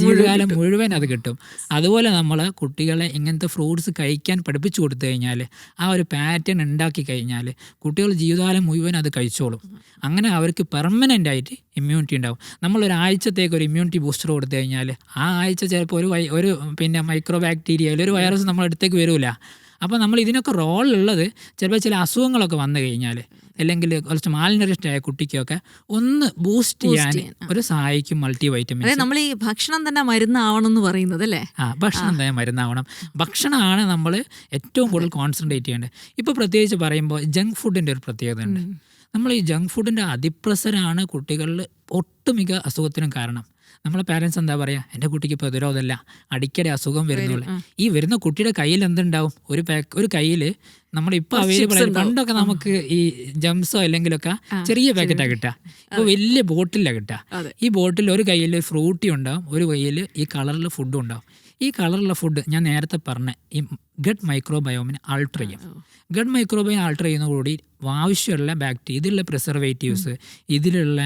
മുഴുവൻ അത് കിട്ടും. അതുപോലെ നമ്മൾ കുട്ടികളെ ഇങ്ങനത്തെ ഫ്രൂട്ട്സ് കഴിക്കാൻ പഠിപ്പിച്ചു കൊടുത്തു കഴിഞ്ഞാൽ, ആ ഒരു പാറ്റേൺ ഉണ്ടാക്കി കഴിഞ്ഞാൽ കുട്ടികൾ ജീവിതകാലം മുഴുവൻ അത് കഴിച്ചോളും. അങ്ങനെ അവർക്ക് പെർമനൻ്റ് ആയിട്ട് ഇമ്മ്യൂണിറ്റി ഉണ്ടാവും. നമ്മളൊരാഴ്ചത്തേക്ക് ഒരു ഇമ്മ്യൂണിറ്റി ബൂസ്റ്റർ കൊടുത്തു കഴിഞ്ഞാൽ ആ ആഴ്ച ചിലപ്പോൾ ഒരു മൈക്രോ ബാക്ടീരിയ ഒരു വൈറസ് നമ്മളടുത്തേക്ക് വരില്ല. അപ്പോൾ നമ്മൾ ഇതിനൊക്കെ റോളുള്ളത് ചിലപ്പോൾ ചില അസുഖങ്ങളൊക്കെ വന്നു കഴിഞ്ഞാൽ, അല്ലെങ്കിൽ കുറച്ച് മാൽനറിഷ്ഡ് ആയ കുട്ടിക്കൊക്കെ ഒന്ന് ബൂസ്റ്റ് ചെയ്യാൻ ഒരു സഹായിക്കും മൾട്ടി വൈറ്റമിൻ. നമ്മൾ ഈ ഭക്ഷണം തന്നെ മരുന്നാവണം എന്ന് പറയുന്നത് അല്ലേ? ഭക്ഷണം തന്നെ മരുന്നാവണം. ഭക്ഷണമാണ് നമ്മൾ ഏറ്റവും കൂടുതൽ കോൺസെൻട്രേറ്റ് ചെയ്യേണ്ടത്. ഇപ്പോൾ പ്രത്യേകിച്ച് പറയുമ്പോൾ ജങ്ക് ഫുഡിൻ്റെ ഒരു പ്രത്യേകത ഉണ്ട്. നമ്മൾ ഈ ജങ്ക് ഫുഡിൻ്റെ അതിപ്രസരമാണ് കുട്ടികളിൽ ഒട്ടുമിക്ക അസുഖത്തിനും കാരണം. നമ്മളെ പാരൻസ് എന്താ പറയുക, എൻ്റെ കുട്ടിക്ക് പ്രതിരോധമല്ല, അടിക്കടി അസുഖം വരുന്നുള്ളൂ. ഈ വരുന്ന കുട്ടിയുടെ കയ്യിൽ എന്തുണ്ടാവും? ഒരു കയ്യിൽ നമ്മളിപ്പോൾ അവൈലബിൾ ആയി. പണ്ടൊക്കെ നമുക്ക് ഈ ജംസോ അല്ലെങ്കിലൊക്കെ ചെറിയ പാക്കറ്റാണ് കിട്ടുക, ഇപ്പോൾ വലിയ ബോട്ടിലാണ് കിട്ടുക. ഈ ബോട്ടിൽ ഒരു കയ്യിൽ ഫ്രൂട്ടി ഉണ്ടാവും, ഒരു കയ്യിൽ ഈ കളറിൽ ഫുഡും ഉണ്ടാവും. ഈ കളറുള്ള ഫുഡ് ഞാൻ നേരത്തെ പറഞ്ഞ ഈ ഗട്ട് മൈക്രോബയോമിനെ ആൾട്ടർ ചെയ്യും. ഗട്ട് മൈക്രോബയോം ആൾട്ടർ ചെയ്യുന്നതോടുകൂടി ആവശ്യമുള്ള ബാക്ടീരിയ, ഇതിലുള്ള പ്രിസർവേറ്റീവ്സ്, ഇതിലുള്ള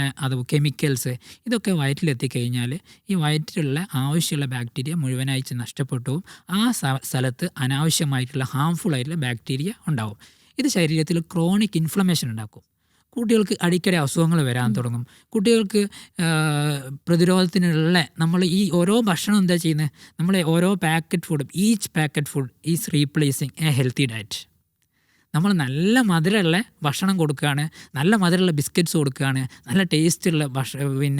കെമിക്കൽസ്, ഇതൊക്കെ വയറ്റിലെത്തിക്കഴിഞ്ഞാൽ ഈ വയറ്റിലുള്ള ആവശ്യമുള്ള ബാക്ടീരിയ മുഴുവനായി നഷ്ടപ്പെട്ടു. ആ സ്ഥലത്ത് അനാവശ്യമായിട്ടുള്ള ഹാംഫുൾ ആയിട്ടുള്ള ബാക്ടീരിയ ഉണ്ടാവും. ഇത് ശരീരത്തിൽ ക്രോണിക് ഇൻഫ്ലമേഷൻ ഉണ്ടാക്കും. കുട്ടികൾക്ക് അടിക്കടി അസുഖങ്ങൾ വരാൻ തുടങ്ങും. കുട്ടികൾക്ക് പ്രതിരോധത്തിനുള്ള നമ്മൾ ഈ ഓരോ ഭക്ഷണം എന്താ ചെയ്യുന്നത്, നമ്മൾ ഓരോ each packet food is replacing A healthy diet. നമ്മൾ നല്ല മധുരമുള്ള ഭക്ഷണം കൊടുക്കുകയാണ്, നല്ല മധുരമുള്ള ബിസ്ക്കറ്റ്സ് കൊടുക്കുകയാണ്, നല്ല ടേസ്റ്റുള്ള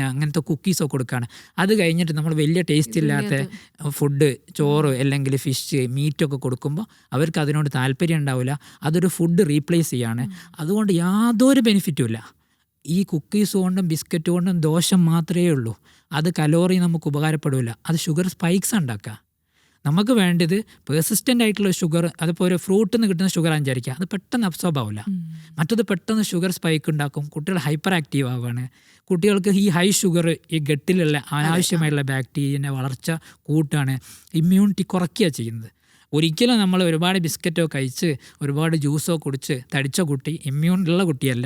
അങ്ങനത്തെ കുക്കീസൊക്കെ കൊടുക്കുകയാണ്. അത് കഴിഞ്ഞിട്ട് നമ്മൾ വലിയ ടേസ്റ്റ് ഇല്ലാത്ത ഫുഡ്, ചോറ് അല്ലെങ്കിൽ ഫിഷ്, മീറ്റൊക്കെ കൊടുക്കുമ്പോൾ അവർക്ക് അതിനോട് താല്പര്യം ഉണ്ടാവില്ല. അതൊരു ഫുഡ് റീപ്ലേസ് ചെയ്യാണ്. അതുകൊണ്ട് യാതൊരു ബെനിഫിറ്റും ഇല്ല. ഈ കുക്കീസ് കൊണ്ടും ബിസ്ക്കറ്റ് കൊണ്ടും ദോഷം മാത്രമേ ഉള്ളൂ. അത് കലോറി നമുക്ക് ഉപകാരപ്പെടില്ല. അത് ഷുഗർ സ്പൈക്സ് ഉണ്ടാക്കുക. നമുക്ക് വേണ്ടത് പെർസിസ്റ്റൻ്റ് ആയിട്ടുള്ള ഷുഗർ. അതിപ്പോൾ ഒരു ഫ്രൂട്ടിൽ നിന്ന് കിട്ടുന്ന ഷുഗർ വിചാരിക്കുക, അത് പെട്ടെന്ന് അബ്സോർബ് ആവില്ല. മറ്റത് പെട്ടെന്ന് ഷുഗർ സ്പൈക്ക് ഉണ്ടാക്കും, കുട്ടികൾ ഹൈപ്പർ ആക്റ്റീവ് ആവുകയാണ്. കുട്ടികൾക്ക് ഈ ഹൈ ഷുഗർ ഈ ഗട്ടിലുള്ള അനാവശ്യമായിട്ടുള്ള ബാക്ടീരിയൻ്റെ വളർച്ച കൂട്ടാണ്, ഇമ്മ്യൂണിറ്റി കുറയ്ക്കുക ചെയ്യുന്നത്. ഒരിക്കലും നമ്മൾ ഒരുപാട് ബിസ്ക്കറ്റോ കഴിച്ച് ഒരുപാട് ജ്യൂസോ കുടിച്ച് തടിച്ച കുട്ടി ഇമ്മ്യൂൺ ഉള്ള കുട്ടിയല്ല,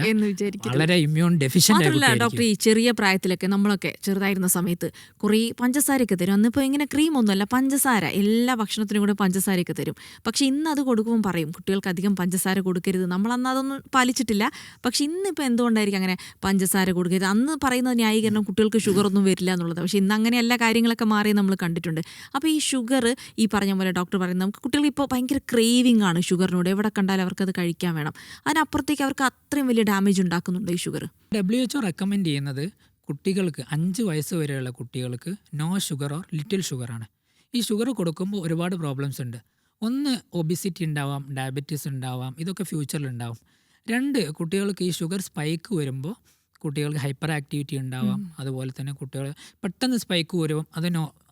വളരെ ഇമ്മ്യൂൺ ഡെഫിഷ്യൻ്റ് മാത്രമല്ല ഡോക്ടർ, ഈ ചെറിയ പ്രായത്തിലൊക്കെ നമ്മളൊക്കെ ചെറുതായിരുന്ന സമയത്ത് കുറേ പഞ്ചസാരയൊക്കെ തരും. അന്നിപ്പോൾ ഇങ്ങനെ ക്രീമൊന്നുമല്ല, പഞ്ചസാര, എല്ലാ ഭക്ഷണത്തിനും കൂടെ പഞ്ചസാരയൊക്കെ തരും. പക്ഷെ ഇന്ന് അത് കൊടുക്കുമ്പോൾ പറയും കുട്ടികൾക്ക് അധികം പഞ്ചസാര കൊടുക്കരുത്. നമ്മളന്ന് അതൊന്നും പാലിച്ചിട്ടില്ല. പക്ഷെ ഇന്നിപ്പോൾ എന്തുകൊണ്ടായിരിക്കും അങ്ങനെ പഞ്ചസാര കൊടുക്കരുത്? അന്ന് പറയുന്ന ന്യായീകരണം കുട്ടികൾക്ക് ഷുഗറൊന്നും വരില്ല എന്നുള്ളത്. പക്ഷെ ഇന്ന് അങ്ങനെ എല്ലാ കാര്യങ്ങളൊക്കെ മാറി നമ്മൾ കണ്ടിട്ടുണ്ട്. അപ്പോൾ ഈ ഷുഗർ, ഈ പറഞ്ഞ പോലെ ഡോക്ടർ പറയുന്നത്, കുട്ടികൾക്ക് ഇപ്പോൾ ഭയങ്കര ക്രേവിംഗ് ആണ് ഷുഗറിനോട്. എവിടെ കണ്ടാലും അവർക്കത് കഴിക്കാൻ വേണം. അതിനപ്പുറത്തേക്ക് അവർക്ക് അത്രയും വലിയ ഡാമേജ് ഉണ്ടാക്കുന്നുണ്ട് ഈ ഷുഗർ. WHO റെക്കമെൻഡ് ചെയ്യുന്നത് കുട്ടികൾക്ക് 5 വയസ്സ് വരെയുള്ള കുട്ടികൾക്ക് നോ ഷുഗർ ഓർ ലിറ്റിൽ ഷുഗറാണ്. ഈ ഷുഗർ കൊടുക്കുമ്പോൾ ഒരുപാട് പ്രോബ്ലംസ് ഉണ്ട്. ഒന്ന്, ഒബിസിറ്റി ഉണ്ടാവാം, ഡയബറ്റീസ് ഉണ്ടാവാം, ഇതൊക്കെ ഫ്യൂച്ചറിൽ ഉണ്ടാവും. 2, കുട്ടികൾക്ക് ഈ ഷുഗർ സ്പൈക്ക് വരുമ്പോൾ കുട്ടികൾക്ക് ഹൈപ്പർ ആക്ടിവിറ്റി ഉണ്ടാവാം. അതുപോലെ തന്നെ കുട്ടികൾ പെട്ടെന്ന് സ്പൈക്ക് വരുമ്പം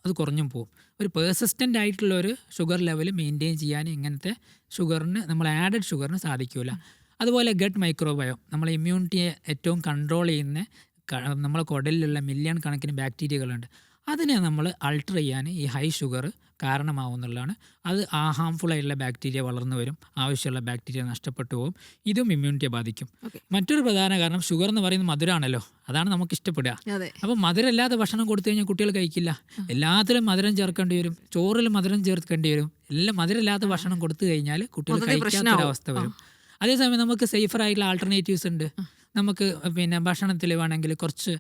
അത് കുറഞ്ഞും പോകും. ഒരു പേഴ്സിസ്റ്റൻ്റ് ആയിട്ടുള്ള ഒരു ഷുഗർ ലെവൽ മെയിൻറ്റെയിൻ ചെയ്യാൻ ഇങ്ങനത്തെ ഷുഗറിന്, നമ്മൾ ആഡഡ് ഷുഗറിന് സാധിക്കില്ല. അതുപോലെ ഗട്ട് മൈക്രോബയോം, നമ്മളെ ഇമ്മ്യൂണിറ്റിയെ ഏറ്റവും കൺട്രോൾ ചെയ്യുന്ന നമ്മളെ കുടലിലുള്ള മില്യൺ കണക്കിന് ബാക്ടീരിയകളുണ്ട്. അതിനെ നമ്മൾ അൾട്ടർ ചെയ്യാൻ ഈ ഹൈ ഷുഗർ കാരണമാവുന്നുള്ളതാണ്. അത് ഹാംഫുൾ ആയിട്ടുള്ള ബാക്ടീരിയ വളർന്നു വരും, ആവശ്യമുള്ള ബാക്ടീരിയ നഷ്ടപ്പെട്ടു പോകും. ഇതും ഇമ്മ്യൂണിറ്റിയെ ബാധിക്കും. മറ്റൊരു പ്രധാന കാരണം ഷുഗർ എന്ന് പറയുന്നത് മധുരമാണല്ലോ, അതാണ് നമുക്ക് ഇഷ്ടപ്പെടുക. അപ്പോൾ മധുരമില്ലാത്ത ഭക്ഷണം കൊടുത്തു കഴിഞ്ഞാൽ കുട്ടികൾ കഴിക്കില്ല. എല്ലാത്തിലും മധുരം ചേർക്കേണ്ടി വരും, ചോറിൽ മധുരം ചേർക്കേണ്ടി വരും. എല്ലാം മധുരമില്ലാത്ത ഭക്ഷണം കൊടുത്തു കഴിഞ്ഞാൽ കുട്ടികൾ കഴിക്കാത്തൊരവസ്ഥ വരും. അതേസമയം നമുക്ക് സേഫർ ആയിട്ടുള്ള ആൾട്ടർനേറ്റീവ്സ് ഉണ്ട്. നമുക്ക് പിന്നെ ഭക്ഷണത്തിൽ വേണമെങ്കിൽ കുറച്ച്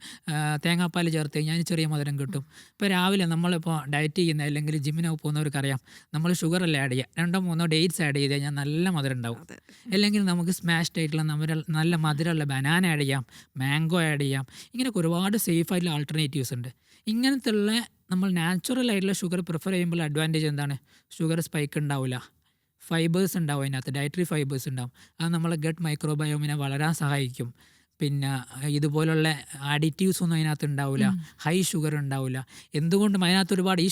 തേങ്ങാപ്പാൽ ചേർത്ത് കഴിഞ്ഞാൽ ചെറിയ മധുരം കിട്ടും. ഇപ്പോൾ രാവിലെ നമ്മളിപ്പോൾ ഡയറ്റ് ചെയ്യുന്ന അല്ലെങ്കിൽ ജിമ്മിനൊക്കെ പോകുന്നവർക്കറിയാം, നമ്മൾ ഷുഗറല്ല ആഡ് ചെയ്യുക, 2-3 ഡേറ്റ്സ് ആഡ് ചെയ്ത് കഴിഞ്ഞാൽ നല്ല മധുരം ഉണ്ടാവും. അല്ലെങ്കിൽ നമുക്ക് സ്മാഷ്ഡ് ആയിട്ടുള്ള നല്ല മധുരമുള്ള ബനാന ആഡ് ചെയ്യാം, മാംഗോ ആഡ് ചെയ്യാം. ഇങ്ങനെയൊക്കെ ഒരുപാട് സേഫ് ആയിട്ടുള്ള ആൾട്ടർനേറ്റീവ്സ് ഉണ്ട്. ഇങ്ങനത്തെ ഉള്ള നമ്മൾ നാച്ചുറൽ ആയിട്ടുള്ള ഷുഗർ പ്രിഫർ ചെയ്യുമ്പോൾ അഡ്വാൻറ്റേജ് എന്താണ്? ഷുഗർ സ്പൈക്ക് ഉണ്ടാവില്ല, ഫൈബേഴ്സ് ഉണ്ടാവും, അതിനകത്ത് ഡയറ്ററി ഫൈബേഴ്സ് ഉണ്ടാവും. അത് നമ്മളെ ഗട്ട് മൈക്രോബയോമിനെ വളരാൻ സഹായിക്കും. പിന്നെ ഇതുപോലുള്ള അഡിറ്റീവ്സ് ഒന്നും അതിനകത്ത് ഉണ്ടാവില്ല, ഹൈ ഷുഗർ ഉണ്ടാവില്ല. എന്തുകൊണ്ടും അതിനകത്ത് ഒരുപാട് ഈ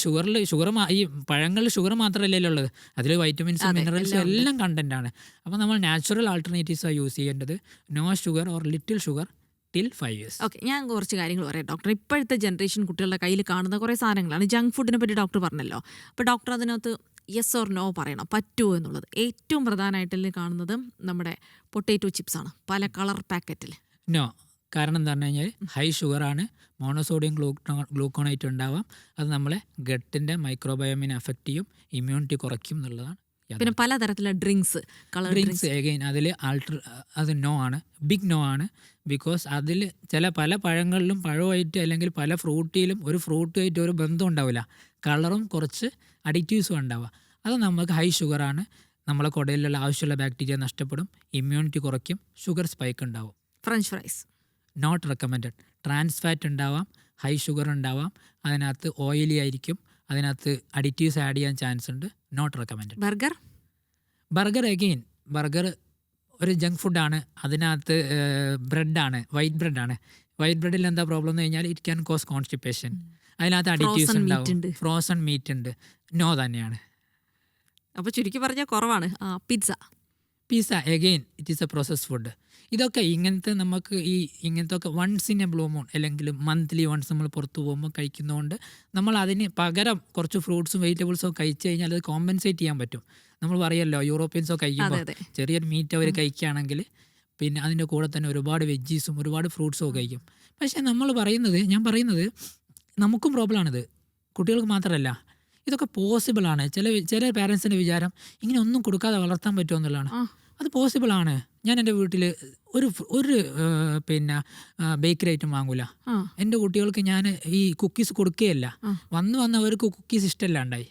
ഈ പഴങ്ങളിൽ ഷുഗർ മാത്രമല്ലല്ലോ ഉള്ളത്, അതിൽ വൈറ്റമിൻസും മിനറൽസും എല്ലാം കണ്ടൻ്റാണ്. അപ്പോൾ നമ്മൾ നാച്ചുറൽ ആൾട്ടർനേറ്റീവ്സാണ് യൂസ് ചെയ്യേണ്ടത്. No sugar or little sugar till 5 years. Okay, ഞാൻ കുറച്ച് കാര്യങ്ങൾ പറയാം ഡോക്ടർ. ഇപ്പോഴത്തെ ജനറേഷൻ കുട്ടികളുടെ കയ്യിൽ കാണുന്ന കുറേ സാധനങ്ങളാണ്. ജങ്ക് ഫുഡിനെ പറ്റി ഡോക്ടർ പറഞ്ഞല്ലോ. അപ്പോൾ ഡോക്ടർ അതിനകത്ത് യെസ് ഓർ നോ പറയണം, പറ്റുമോ എന്നുള്ളത്. ഏറ്റവും പ്രധാനമായിട്ട് കാണുന്നത് നമ്മുടെ പൊട്ടേറ്റോ ചിപ്സ് ആണ്, പല കളർ പാക്കറ്റിൽ. നോ, കാരണം എന്താ പറഞ്ഞു കഴിഞ്ഞാൽ ഹൈ ഷുഗറാണ്, മോണോസോഡിയം ഗ്ലൂക്കോണേറ്റ് ഉണ്ടാവാം. അത് നമ്മളെ ഗട്ടിൻ്റെ മൈക്രോബയോമിനെ അഫക്റ്റ് ചെയ്യും, ഇമ്മ്യൂണിറ്റി കുറയ്ക്കും എന്നുള്ളതാണ്. പിന്നെ പലതരത്തിലുള്ള ഡ്രിങ്ക്സ്, കളർ ഡ്രിങ്ക്സ് എഗെയിൻ അതിൽ അത് നോ ആണ്, ബിഗ് നോ ആണ്. ബിക്കോസ് അതിൽ പല പഴങ്ങളിലും പഴമായിട്ട് അല്ലെങ്കിൽ പല ഫ്രൂട്ടിയിലും ഒരു ഫ്രൂട്ടുമായിട്ട് ഒരു ബന്ധം ഉണ്ടാവില്ല, കളറും കുറച്ച് അഡിക്റ്റീവ്സും ഉണ്ടാവുക. അത് നമുക്ക് ഹൈ ഷുഗറാണ്, നമ്മളെ കുടലിലുള്ള ആവശ്യമുള്ള ബാക്ടീരിയ നഷ്ടപ്പെടും, ഇമ്മ്യൂണിറ്റി കുറയ്ക്കും, ഷുഗർ സ്പൈക്ക് ഉണ്ടാവും. French fries not recommended. Trans fat ഉണ്ടാവാം, ഹൈ ഷുഗർ ഉണ്ടാവാം, അതിനകത്ത് ഓയിലി ആയിരിക്കും, അതിനകത്ത് അഡിറ്റീവ്സ് ആഡ് ചെയ്യാൻ ചാൻസ് ഉണ്ട്. Not recommended. Burger again, burger ഒരു ജങ്ക് ഫുഡാണ്. അതിനകത്ത് ബ്രെഡാണ്, വൈറ്റ് ബ്രെഡാണ്. വൈറ്റ് ബ്രെഡിൽ എന്താ പ്രോബ്ലം എന്ന് കഴിഞ്ഞാൽ ഇറ്റ് ക്യാൻ കോസ് കോൺസ്റ്റിപ്പേഷൻ. അതിനകത്ത് അഡിറ്റീവ്സ് ഉണ്ടാവും, ഫ്രോസൺ മീറ്റ് ഉണ്ട്. നോ തന്നെയാണ്. അപ്പോൾ ചുരുക്കി പറഞ്ഞാൽ കുറവാണ്. Pizza again it is a process food. ഇതൊക്കെ ഇങ്ങനത്തെ നമുക്ക് ഇങ്ങനത്തെ ഒക്കെ once in a blue moon അല്ലെങ്കിൽ മന്ത്ലി വൺസ് നമ്മൾ പുറത്ത് പോകുമ്പോൾ കഴിക്കുന്നതുകൊണ്ട് നമ്മൾ അതിന് പകരം കുറച്ച് ഫ്രൂട്ട്സും വെജിറ്റബിൾസും കഴിച്ചു കഴിഞ്ഞാൽ അത് കോമ്പൻസേറ്റ് ചെയ്യാൻ പറ്റും. നമ്മൾ പറയല്ലോ യൂറോപ്യൻസോ കഴിക്കുമ്പോൾ ചെറിയൊരു മീറ്റ് അവർ കഴിക്കുകയാണെങ്കിൽ പിന്നെ അതിൻ്റെ കൂടെ തന്നെ ഒരുപാട് വെജീസും ഒരുപാട് ഫ്രൂട്ട്സും ഒക്കെ കഴിക്കും. പക്ഷേ ഞാൻ പറയുന്നത് നമുക്കും പ്രോബ്ലമാണിത്, കുട്ടികൾക്ക് മാത്രമല്ല. ഇതൊക്കെ പോസിബിളാണ്. ചില പാരൻസിൻ്റെ വിചാരം ഇങ്ങനെ ഒന്നും കൊടുക്കാതെ വളർത്താൻ പറ്റുമോ എന്നുള്ളതാണ്. അത് പോസിബിളാണ്. ഞാൻ എൻ്റെ വീട്ടിൽ ഒരു പിന്നെ ബേക്കറി ഐറ്റം വാങ്ങൂല. എൻ്റെ കുട്ടികൾക്ക് ഞാൻ ഈ കുക്കീസ് കൊടുക്കുകയല്ല. വന്ന് അവർക്ക് കുക്കീസ് ഇഷ്ടമല്ലാണ്ടായി.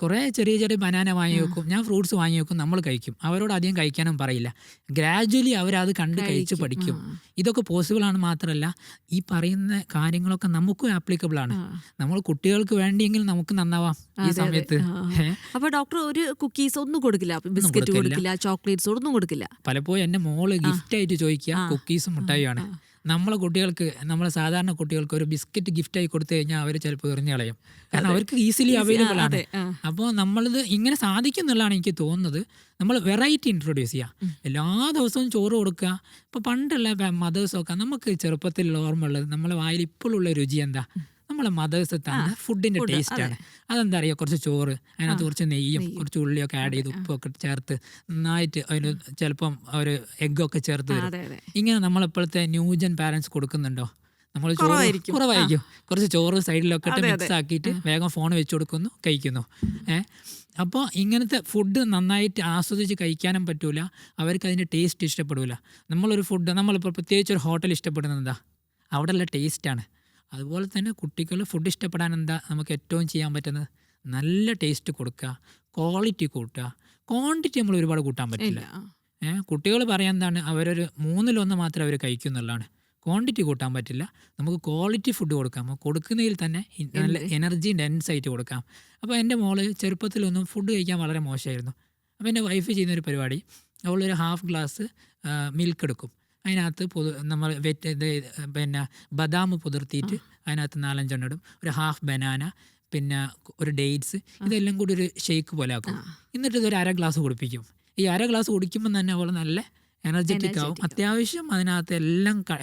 കുറേ ചെറിയ ബനാന വാങ്ങി വെക്കും, ഞാൻ ഫ്രൂട്ട്സ് വാങ്ങി വെക്കും, നമ്മൾ കഴിക്കും. അവരോട് അധികം കഴിക്കാനും പറയില്ല. ഗ്രാജ്വലി അവരത് കണ്ട് കഴിച്ച് പഠിക്കും. ഇതൊക്കെ പോസിബിളാണ്. മാത്രമല്ല ഈ പറയുന്ന കാര്യങ്ങളൊക്കെ നമുക്കും ആപ്ലിക്കബിൾ ആണ്. നമ്മൾ കുട്ടികൾക്ക് വേണ്ടിയെങ്കിൽ നമുക്ക് നന്നാവാം ഈ സമയത്ത്. അപ്പോൾ ഡോക്ടർ ഒരു കുക്കീസ് ഒന്നും കൊടുക്കില്ല, ബിസ്ക്കറ്റ് കൊടുക്കില്ല, ചോക്ലേറ്റ്സ് ഒന്നും കൊടുക്കില്ല. പലപ്പോഴും എൻ്റെ മോള് ഗിഫ്റ്റ് ആയിട്ട് ചോദിക്കുക കുക്കീസും മുട്ടായിയാണ്. നമ്മളെ കുട്ടികൾക്ക്, നമ്മളെ സാധാരണ കുട്ടികൾക്ക് ഒരു ബിസ്ക്കറ്റ് ഗിഫ്റ്റായി കൊടുത്തു കഴിഞ്ഞാൽ അവർ ചിലപ്പോൾ എറിഞ്ഞു കളയും. കാരണം അവർക്ക് ഈസിലി അവൈലബിൾ ആണ്. അപ്പോൾ നമ്മളിത് ഇങ്ങനെ സാധിക്കും എന്നുള്ളതാണ് എനിക്ക് തോന്നുന്നത്. നമ്മൾ വെറൈറ്റി ഇൻട്രൊഡ്യൂസ് ചെയ്യുക. എല്ലാ ദിവസവും ചോറ് കൊടുക്കുക. ഇപ്പോൾ പണ്ടുള്ള മദേഴ്സൊക്കെ നമുക്ക് ചെറുപ്പത്തിലുള്ള ഓർമ്മ ഉള്ളത്, നമ്മളെ വായിൽ ഇപ്പോഴുള്ള രുചി എന്താ, നമ്മളെ മദേഴ്സ് തന്ന ഫുഡിൻ്റെ ടേസ്റ്റാണ്. അതെന്താ അറിയുക, കുറച്ച് ചോറ്, അതിനകത്ത് കുറച്ച് നെയ്യും കുറച്ച് ഉള്ളിയൊക്കെ ആഡ് ചെയ്ത് ഉപ്പൊക്കെ ചേർത്ത് നന്നായിട്ട് അതിന് ചിലപ്പം ഒരു എഗ്ഗൊക്കെ ചേർത്ത് തരും. ഇങ്ങനെ നമ്മളിപ്പോഴത്തെ ന്യൂജൻ പാരൻസ് കൊടുക്കുന്നുണ്ടോ? നമ്മൾ ചോറ് കുറവായിരിക്കും, കുറച്ച് ചോറ് സൈഡിലൊക്കെ ഇട്ട് മിക്സ് ആക്കിയിട്ട് വേഗം ഫോൺ വെച്ച് കൊടുക്കുന്നു, കഴിക്കുന്നു. അപ്പോൾ ഇങ്ങനത്തെ ഫുഡ് നന്നായിട്ട് ആസ്വദിച്ച് കഴിക്കാനും പറ്റൂല, അവർക്ക് അതിൻ്റെ ടേസ്റ്റ് ഇഷ്ടപ്പെടില്ല. നമ്മളൊരു ഫുഡ്, നമ്മളിപ്പോൾ പ്രത്യേകിച്ച് ഒരു ഹോട്ടൽ ഇഷ്ടപ്പെടുന്നത് എന്താ, അവിടെയുള്ള ടേസ്റ്റാണ്. അതുപോലെ തന്നെ കുട്ടികൾ ഫുഡ് ഇഷ്ടപ്പെടാൻ എന്താ നമുക്ക് ഏറ്റവും ചെയ്യാൻ പറ്റുന്നത്, നല്ല ടേസ്റ്റ് കൊടുക്കുക, ക്വാളിറ്റി കൂട്ടുക. ക്വാണ്ടിറ്റി നമ്മൾ ഒരുപാട് കൂട്ടാൻ പറ്റില്ല. കുട്ടികൾ പറയാൻ എന്താണ്, അവരൊരു 1/3 മാത്രമേ അവർ കഴിക്കുന്നുള്ളതാണ്. ക്വാണ്ടിറ്റി കൂട്ടാൻ പറ്റില്ല. നമുക്ക് ക്വാളിറ്റി ഫുഡ് കൊടുക്കാം. കൊടുക്കുന്നതിൽ തന്നെ നല്ല എനർജി ഡെൻസ് ആയിട്ട് കൊടുക്കാം. അപ്പോൾ എൻ്റെ മോള് ചെറുപ്പത്തിലൊന്നും ഫുഡ് കഴിക്കാൻ വളരെ മോശമായിരുന്നു. അപ്പോൾ എൻ്റെ വൈഫ് ചെയ്യുന്നൊരു പരിപാടി, അവളൊരു ഹാഫ് ഗ്ലാസ് മിൽക്ക് എടുക്കും, അതിനകത്ത് നമ്മൾ പിന്നെ ബദാം പുതിർത്തിയിട്ട് അതിനകത്ത് 4-5 എണ്ണം ഇടും, ഒരു ഹാഫ് ബനാന, പിന്നെ ഒരു ഡേറ്റ്സ്, ഇതെല്ലാം കൂടി ഒരു ഷേക്ക് പോലെ ആക്കും. എന്നിട്ട് ഇതൊരു 1/2 ഗ്ലാസ് കുടിപ്പിക്കും. ഈ 1/2 ഗ്ലാസ് കുടിക്കുമ്പോൾ തന്നെ അവൾ നല്ല എനർജറ്റിക് ആവും. അത്യാവശ്യം അതിനകത്ത്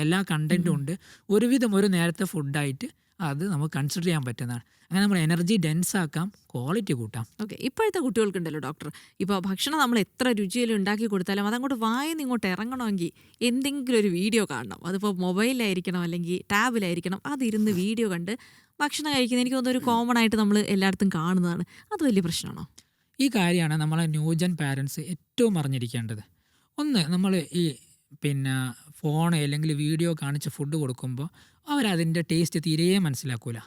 എല്ലാ കണ്ടൻറ്റും ഉണ്ട്. ഒരുവിധം ഒരു നേരത്തെ ഫുഡായിട്ട് അത് നമുക്ക് കൺസിഡർ ചെയ്യാൻ പറ്റുന്നതാണ്. അങ്ങനെ നമ്മൾ എനർജി ഡെൻസ് ആക്കാം, ക്വാളിറ്റി കൂട്ടാം. ഓക്കെ, ഇപ്പോഴത്തെ കുട്ടികൾക്കുണ്ടല്ലോ ഡോക്ടർ, ഇപ്പോൾ ഭക്ഷണം നമ്മൾ എത്ര രുചിയിൽ ഉണ്ടാക്കി കൊടുത്താലും അതങ്ങോട്ട് വായന്ന് ഇങ്ങോട്ട് ഇറങ്ങണമെങ്കിൽ എന്തെങ്കിലും ഒരു വീഡിയോ കാണണം. അതിപ്പോൾ മൊബൈലിലായിരിക്കണം അല്ലെങ്കിൽ ടാബിലായിരിക്കണം, അതിരുന്ന് വീഡിയോ കണ്ട് ഭക്ഷണം കഴിക്കുന്നത് എനിക്ക് തോന്നുന്നു ഒരു കോമൺ ആയിട്ട് നമ്മൾ എല്ലായിടത്തും കാണുന്നതാണ്. അത് വലിയ പ്രശ്നമാണോ? ഈ കാര്യമാണ് നമ്മളെ ന്യൂജൻ പാരൻസ് ഏറ്റവും അറിഞ്ഞിരിക്കേണ്ടത്. ഒന്ന്, നമ്മൾ ഈ ഫോൺ അല്ലെങ്കിൽ വീഡിയോ കാണിച്ച് ഫുഡ് കൊടുക്കുമ്പോൾ അവരതിൻ്റെ ടേസ്റ്റ് തീരെ മനസ്സിലാക്കൂല.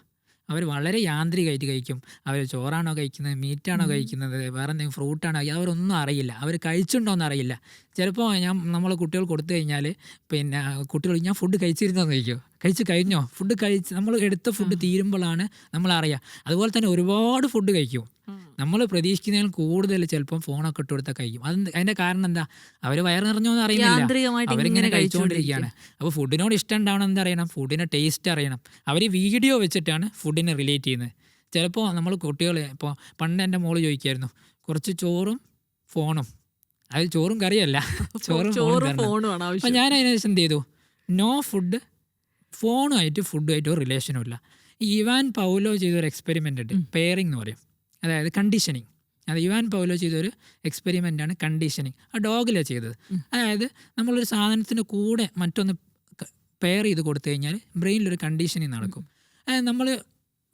അവർ വളരെ യാന്ത്രികമായിട്ട് കഴിക്കും. അവർ ചോറാണോ കഴിക്കുന്നത്, മീറ്റാണോ കഴിക്കുന്നത്, വേറെ എന്തെങ്കിലും ഫ്രൂട്ടാണോ, അവരൊന്നും അറിയില്ല. അവർ കഴിച്ചിട്ടുണ്ടോയെന്ന് അറിയില്ല. ചിലപ്പോൾ നമ്മൾ കുട്ടികൾ കൊടുത്തു കഴിഞ്ഞാൽ കുട്ടികൾ ഞാൻ ഫുഡ് കഴിച്ചിരുന്നോന്ന് ചോദിക്കും. കഴിച്ച് കഴിഞ്ഞോ, ഫുഡ് കഴിച്ച് നമ്മൾ എടുത്ത ഫുഡ് തീരുമ്പോഴാണ് നമ്മൾ അറിയുക. അതുപോലെ തന്നെ ഒരുപാട് ഫുഡ് കഴിക്കും. നമ്മൾ പ്രതീക്ഷിക്കുന്നതിൽ കൂടുതൽ ചിലപ്പം ഫോണൊക്കെ ഇട്ട് കൊടുത്താൽ കഴിക്കും. അതിൻ്റെ കാരണം എന്താ, അവർ വയറ് നിറഞ്ഞോന്ന് അറിയുന്നില്ല, അവരിങ്ങനെ കഴിച്ചുകൊണ്ടിരിക്കുകയാണ്. അപ്പോൾ ഫുഡിനോട് ഇഷ്ടം ഉണ്ടാവണം, എന്താ അറിയണം, ഫുഡിൻ്റെ ടേസ്റ്റ് അറിയണം. അവർ വീഡിയോ വെച്ചിട്ടാണ് ഫുഡിനെ റിലേറ്റ് ചെയ്യുന്നത്. ചിലപ്പോൾ നമ്മൾ കുട്ടികൾ, ഇപ്പോൾ പണ്ട് എൻ്റെ മോള് ചോദിക്കുമായിരുന്നു, കുറച്ച് ചോറും ഫോണും, അത് ചോറും കറിയല്ല, ചോറും ഫോണും. അപ്പം ഞാൻ അതിനനുസരിച്ച് എന്ത് ചെയ്തു, നോ ഫുഡ്, ഫോണുമായിട്ട് ഫുഡുമായിട്ട് ഒരു റിലേഷനും ഇല്ല. ഇവാൻ പൗലോ ചെയ്തൊരു എക്സ്പെരിമെൻ്റ് ഉണ്ട്, പെയറിംഗ് എന്ന് പറയും, അതായത് കണ്ടീഷനിങ്. അത് ഇവാൻ പൗലോ ചെയ്തൊരു എക്സ്പെരിമെൻ്റാണ് കണ്ടീഷനിങ്. ആ ഡോഗിലാണ് ചെയ്തത്. അതായത് നമ്മളൊരു സാധനത്തിൻ്റെ കൂടെ മറ്റൊന്ന് പെയർ ചെയ്ത് കൊടുത്തു കഴിഞ്ഞാൽ ബ്രെയിനിലൊരു കണ്ടീഷനിങ് നടക്കും. അതായത് നമ്മൾ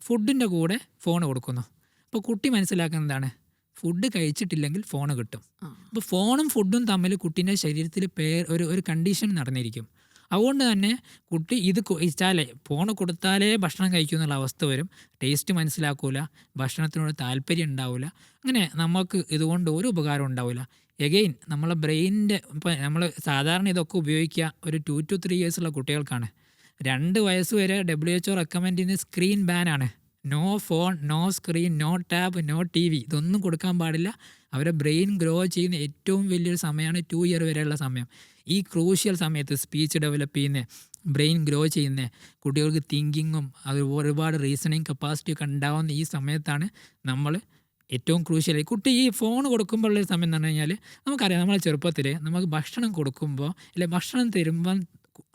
ഫുഡിൻ്റെ കൂടെ ഫോൺ കൊടുക്കുന്നു. അപ്പോൾ കുട്ടി മനസ്സിലാക്കുന്നതാണ്, ഫുഡ് കഴിച്ചിട്ടില്ലെങ്കിൽ ഫോൺ കിട്ടും. അപ്പോൾ ഫോണും ഫുഡും തമ്മിൽ കുട്ടീൻ്റെ ശരീരത്തിൽ ഒരു കണ്ടീഷൻ നടന്നിരിക്കും. അതുകൊണ്ട് തന്നെ കുട്ടി ഇത് കഴിച്ചാലേ, ഫോൺ കൊടുത്താലേ ഭക്ഷണം കഴിക്കും എന്നുള്ള അവസ്ഥ വരും. ടേസ്റ്റ് മനസ്സിലാക്കൂല, ഭക്ഷണത്തിനോട് താല്പര്യം ഉണ്ടാവില്ല. അങ്ങനെ നമുക്ക് ഇതുകൊണ്ട് ഒരു ഉപകാരം ഉണ്ടാവില്ല. എഗെയിൻ നമ്മളെ ബ്രെയിനിൻ്റെ, ഇപ്പോൾ നമ്മൾ സാധാരണ ഇതൊക്കെ ഉപയോഗിക്കുക ഒരു 2 to 3 ഇയേഴ്സുള്ള കുട്ടികൾക്കാണ്. 2 വയസ്സ് വരെ WHO റെക്കമെൻഡ് ചെയ്യുന്ന സ്ക്രീൻ ബാനാണ്. No phone, no screen, no tab, no TV, ഇതൊന്നും കൊടുക്കാൻ പാടില്ല. അവരെ ബ്രെയിൻ ഗ്രോ ചെയ്യുന്ന ഏറ്റവും വലിയൊരു സമയമാണ് 2 ഇയർ വരെയുള്ള സമയം. ഈ ക്രൂഷ്യൽ സമയത്ത് സ്പീച്ച് ഡെവലപ്പ് ചെയ്യുന്ന, ബ്രെയിൻ ഗ്രോ ചെയ്യുന്ന, കുട്ടികൾക്ക് തിങ്കിങ്ങും അത് ഒരുപാട് റീസണിങ് കപ്പാസിറ്റി ഒക്കെ ഉണ്ടാകുന്ന ഈ സമയത്താണ് നമ്മൾ ഏറ്റവും ക്രൂഷ്യൽ. കുട്ടി ഈ ഫോൺ കൊടുക്കുമ്പോഴുള്ളൊരു സമയം എന്ന് പറഞ്ഞു കഴിഞ്ഞാൽ നമുക്കറിയാം, നമ്മളെ ചെറുപ്പത്തിൽ നമുക്ക് ഭക്ഷണം കൊടുക്കുമ്പോൾ അല്ലെ ഭക്ഷണം തരുമ്പം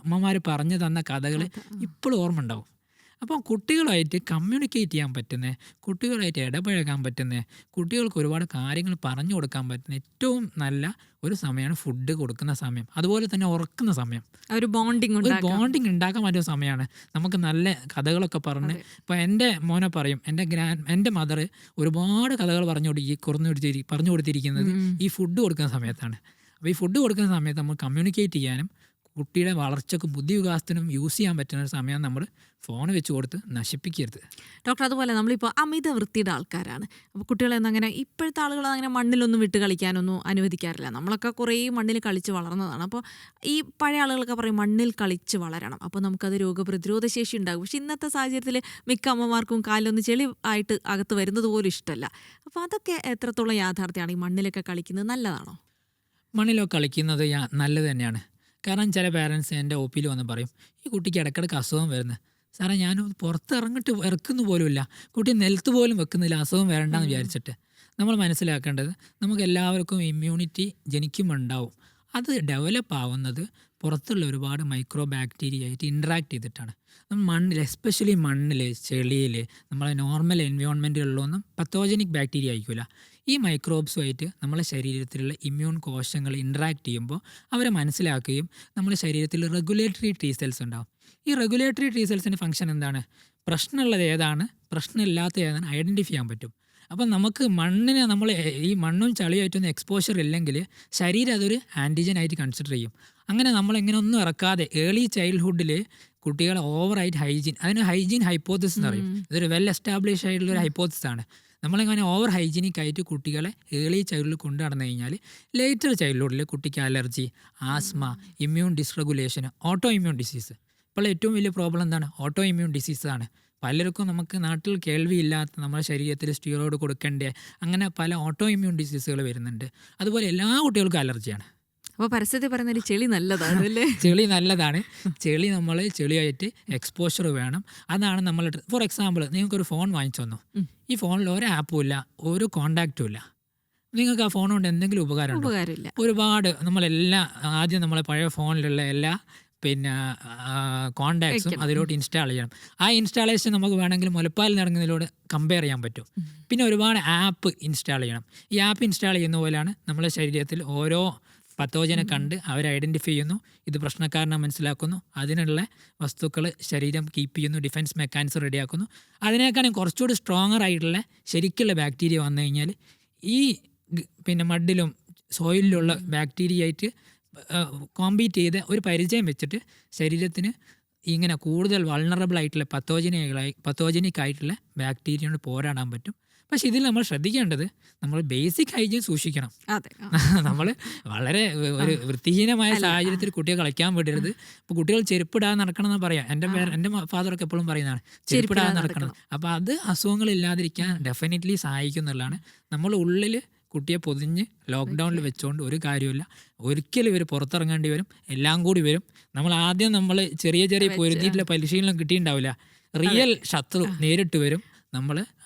അമ്മമാർ പറഞ്ഞു തന്ന കഥകൾ ഇപ്പോഴും ഓർമ്മ ഉണ്ടാവും. അപ്പോൾ കുട്ടികളുമായിട്ട് കമ്മ്യൂണിക്കേറ്റ് ചെയ്യാൻ പറ്റുന്ന, കുട്ടികളുമായിട്ട് ഇടപഴകാൻ പറ്റുന്ന, കുട്ടികൾക്ക് ഒരുപാട് കാര്യങ്ങൾ പറഞ്ഞു കൊടുക്കാൻ പറ്റുന്ന ഏറ്റവും നല്ല ഒരു സമയമാണ് ഫുഡ് കൊടുക്കുന്ന സമയം. അതുപോലെ തന്നെ ഉറക്കുന്ന സമയം, ഒരു ബോണ്ടിങ് ഉണ്ടാക്കാൻ പറ്റുന്ന സമയമാണ്. നമുക്ക് നല്ല കഥകളൊക്കെ പറഞ്ഞ്, ഇപ്പോൾ എൻ്റെ മോനെ പറയും, എൻ്റെ മദർ ഒരുപാട് കഥകൾ പറഞ്ഞു കൊടുത്തിരിക്കുന്നത് ഈ ഫുഡ് കൊടുക്കുന്ന സമയത്താണ്. അപ്പോൾ ഈ ഫുഡ് കൊടുക്കുന്ന സമയത്ത് നമ്മൾ കമ്മ്യൂണിക്കേറ്റ് ചെയ്യാനും കുട്ടിയുടെ വളർച്ചയ്ക്കും ബുദ്ധി വികാസത്തിനും യൂസ് ചെയ്യാൻ പറ്റുന്ന ഒരു സമയം നമ്മൾ ഫോൺ വെച്ച് കൊടുത്ത് നശിപ്പിക്കരുത്. ഡോക്ടർ, അതുപോലെ നമ്മളിപ്പോൾ അമിത വൃത്തിയുടെ ആൾക്കാരാണ്. അപ്പോൾ കുട്ടികളെന്ന് അങ്ങനെ ഇപ്പോഴത്തെ ആളുകൾ അങ്ങനെ മണ്ണിലൊന്നും വിട്ട് കളിക്കാനൊന്നും അനുവദിക്കാറില്ല. നമ്മളൊക്കെ കുറേ മണ്ണിൽ കളിച്ച് വളർന്നതാണ്. അപ്പോൾ ഈ പഴയ ആളുകളൊക്കെ പറയും മണ്ണിൽ കളിച്ച് വളരണം, അപ്പോൾ നമുക്കത് രോഗപ്രതിരോധ ശേഷി ഉണ്ടാകും. പക്ഷെ ഇന്നത്തെ സാഹചര്യത്തിൽ മിക്ക അമ്മമാർക്കും കാലിലൊന്ന് ചെളി ആയിട്ട് അകത്ത് വരുന്നത് പോലും ഇഷ്ടമല്ല. അപ്പോൾ അതൊക്കെ എത്രത്തോളം യാഥാർത്ഥ്യമാണ്? ഈ മണ്ണിലൊക്കെ കളിക്കുന്നത് നല്ലതാണോ? മണ്ണിലൊക്കെ കളിക്കുന്നത് നല്ലത് തന്നെയാണ്. കാരണം ചില പേരൻസ് എൻ്റെ ഒ പിയിൽ വന്ന് പറയും, ഈ കുട്ടിക്ക് ഇടയ്ക്കിടയ്ക്ക് അസുഖം വരുന്നത്. സാറേ ഞാൻ പുറത്ത് ഇറക്കുന്നു പോലുമില്ല, കുട്ടി നിലത്ത് പോലും വെക്കുന്നില്ല അസുഖം വരണ്ടെന്ന് വിചാരിച്ചിട്ട്. നമ്മൾ മനസ്സിലാക്കേണ്ടത് നമുക്ക് എല്ലാവർക്കും ഇമ്മ്യൂണിറ്റി ജനിക്കുമ്പോൾ ഉണ്ടാവും. അത് ഡെവലപ്പ് ആവുന്നത് പുറത്തുള്ള ഒരുപാട് മൈക്രോ ബാക്ടീരിയ ആയിട്ട് ഇൻട്രാക്ട് ചെയ്തിട്ടാണ്. മണ്ണിൽ, എസ്പെഷ്യലി മണ്ണിൽ, ചെളിയിൽ, നമ്മളെ നോർമൽ എൻവയോൺമെൻറ്റിലുള്ളൊന്നും പത്തോജനിക് ബാക്ടീരിയ ആയിരിക്കില്ല. ഈ മൈക്രോബ്സുമായിട്ട് നമ്മളെ ശരീരത്തിലുള്ള ഇമ്മ്യൂൺ കോശങ്ങൾ ഇൻട്രാക്ട് ചെയ്യുമ്പോൾ അവരെ മനസ്സിലാക്കുകയും നമ്മുടെ ശരീരത്തിൽ റെഗുലേറ്ററി T സെൽസ് ഉണ്ടാവും. ഈ റെഗുലേറ്ററി T സെൽസിൻ്റെ ഫംഗ്ഷൻ എന്താണ്? പ്രശ്നമുള്ളത് ഏതാണ്, പ്രശ്നമില്ലാത്ത ഏതാണ് ഐഡൻറ്റിഫൈ ചെയ്യാൻ പറ്റും. അപ്പം നമുക്ക് മണ്ണിനെ നമ്മൾ ഈ മണ്ണും ചളിയായിട്ടൊന്നും എക്സ്പോഷർ ഇല്ലെങ്കിൽ ശരീരം അതൊരു ആൻറ്റിജനായിട്ട് കൺസിഡർ ചെയ്യും. അങ്ങനെ നമ്മളിങ്ങനെ ഒന്നും ഇറക്കാതെ ഏർലി ചൈൽഡ്ഹുഡിൽ കുട്ടികളെ ഓവറായിട്ട് ഹൈജീൻ, അതിന് ഹൈജീൻ ഹൈപ്പോത്തിസ് എന്ന് പറയും. ഇതൊരു വെൽ എസ്റ്റാബ്ലിഷ് ആയിട്ടുള്ളൊരു ഹൈപ്പോത്തിസ് ആണ്. നമ്മളിങ്ങനെ ഓവർ ഹൈജീനിക് ആയിട്ട് കുട്ടികളെ ഏർലി ചൈൽഡിൽ കൊണ്ടു നടന്നു കഴിഞ്ഞാൽ ലേറ്റർ ചൈൽഡ്ഹുഡിൽ കുട്ടിക്ക് allergy, asthma, immune dysregulation, auto immune disease. ഇപ്പോൾ ഏറ്റവും വലിയ പ്രോബ്ലം എന്താണ്? ഓട്ടോ ഇമ്മ്യൂൺ ഡിസീസാണ്. പലർക്കും നമുക്ക് നാട്ടിൽ കേൾവിയില്ലാത്ത നമ്മുടെ ശരീരത്തിൽ സ്റ്റിറോയിഡ് കൊടുക്കേണ്ട അങ്ങനെ പല ഓട്ടോ ഇമ്മ്യൂൺ ഡിസീസുകൾ വരുന്നുണ്ട്. അതുപോലെ എല്ലാ കുട്ടികൾക്കും അലർജിയാണ്. അപ്പോൾ പരസ്യത്തിൽ പറയുന്ന ഒരു ചെളി നല്ലതാണ് അല്ലേ? ചെളി നല്ലതാണ്. നമ്മൾ ചെളിയായിട്ട് എക്സ്പോഷർ വേണം. അതാണ് നമ്മൾ, ഫോർ എക്സാമ്പിൾ നിങ്ങൾക്കൊരു ഫോൺ വാങ്ങിച്ചു തന്നു. ഈ ഫോണിൽ ഒരു ആപ്പും ഇല്ല, ഒരു കോണ്ടാക്റ്റും ഇല്ല. നിങ്ങൾക്ക് ആ ഫോൺ കൊണ്ട് എന്തെങ്കിലും ഉപകാരമില്ല? ഒരുപാട്. നമ്മളെല്ലാം ആദ്യം നമ്മളെ പഴയ ഫോണിലുള്ള എല്ലാ കോണ്ടാക്ട്സും അതിലോട്ട് ഇൻസ്റ്റാൾ ചെയ്യണം. ആ ഇൻസ്റ്റാളേഷൻ നമുക്ക് വേണമെങ്കിൽ മുലപ്പാൽ ഇറങ്ങുന്നതിലൂടെ കമ്പയർ ചെയ്യാൻ പറ്റും. പിന്നെ ഒരുപാട് ആപ്പ് ഇൻസ്റ്റാൾ ചെയ്യണം. ഈ ആപ്പ് ഇൻസ്റ്റാൾ ചെയ്യുന്ന പോലെയാണ് നമ്മളെ ശരീരത്തിൽ ഓരോ പത്തോജനെ കണ്ട് അവർ ഐഡൻറ്റിഫൈ ചെയ്യുന്നു, ഇത് പ്രശ്നക്കാരനെ മനസ്സിലാക്കുന്നു, അതിനുള്ള വസ്തുക്കൾ ശരീരം കീപ്പ് ചെയ്യുന്നു, ഡിഫെൻസ് മെക്കാനിസം റെഡിയാക്കുന്നു. അതിനേക്കാളും കുറച്ചുകൂടി സ്ട്രോങ്ങർ ആയിട്ടുള്ള ശരിക്കുള്ള ബാക്ടീരിയ വന്നു കഴിഞ്ഞാൽ ഈ മഡിലും സോയിലിലുള്ള ബാക്ടീരിയ ആയിട്ട് കോമ്പീറ്റ് ചെയ്ത് ഒരു പരിചയം വെച്ചിട്ട് ശരീരത്തിന് ഇങ്ങനെ കൂടുതൽ വൾണറബിൾ ആയിട്ടുള്ള പത്തോജനിക് ആയിട്ടുള്ള ബാക്ടീരിയയോട് പോരാടാൻ പറ്റും. പക്ഷെ ഇതിൽ നമ്മൾ ശ്രദ്ധിക്കേണ്ടത് നമ്മൾ ബേസിക് ഹൈജീൻ സൂക്ഷിക്കണം. നമ്മൾ വളരെ ഒരു വൃത്തിഹീനമായ സാഹചര്യത്തിൽ കുട്ടികൾ കളിക്കാൻ വിടരുത്. ഇപ്പോൾ കുട്ടികൾ ചെരുപ്പിടാതെ നടക്കണം എന്ന് പറയാം. എൻ്റെ ഫാദറൊക്കെ എപ്പോഴും പറയുന്നതാണ് ചെരുപ്പിടാതെ നടക്കണം. അപ്പോൾ അത് അസുഖങ്ങളില്ലാതിരിക്കാൻ ഡെഫിനറ്റ്ലി സഹായിക്കും എന്നുള്ളതാണ്. നമ്മൾ ഉള്ളിൽ കുട്ടിയെ പൊതിഞ്ഞ് ലോക്ക്ഡൗണിൽ വെച്ചുകൊണ്ട് ഒരു കാര്യമില്ല. ഒരിക്കലും ഇവർ പുറത്തിറങ്ങേണ്ടി വരും, എല്ലാം കൂടി വരും. നമ്മൾ ചെറിയ പൊരുതിയിട്ടുള്ള പരിശീലനം കിട്ടിയിട്ടുണ്ടാവില്ല. റിയൽ ശത്രു നേരിട്ട് വരും. നമ്മൾ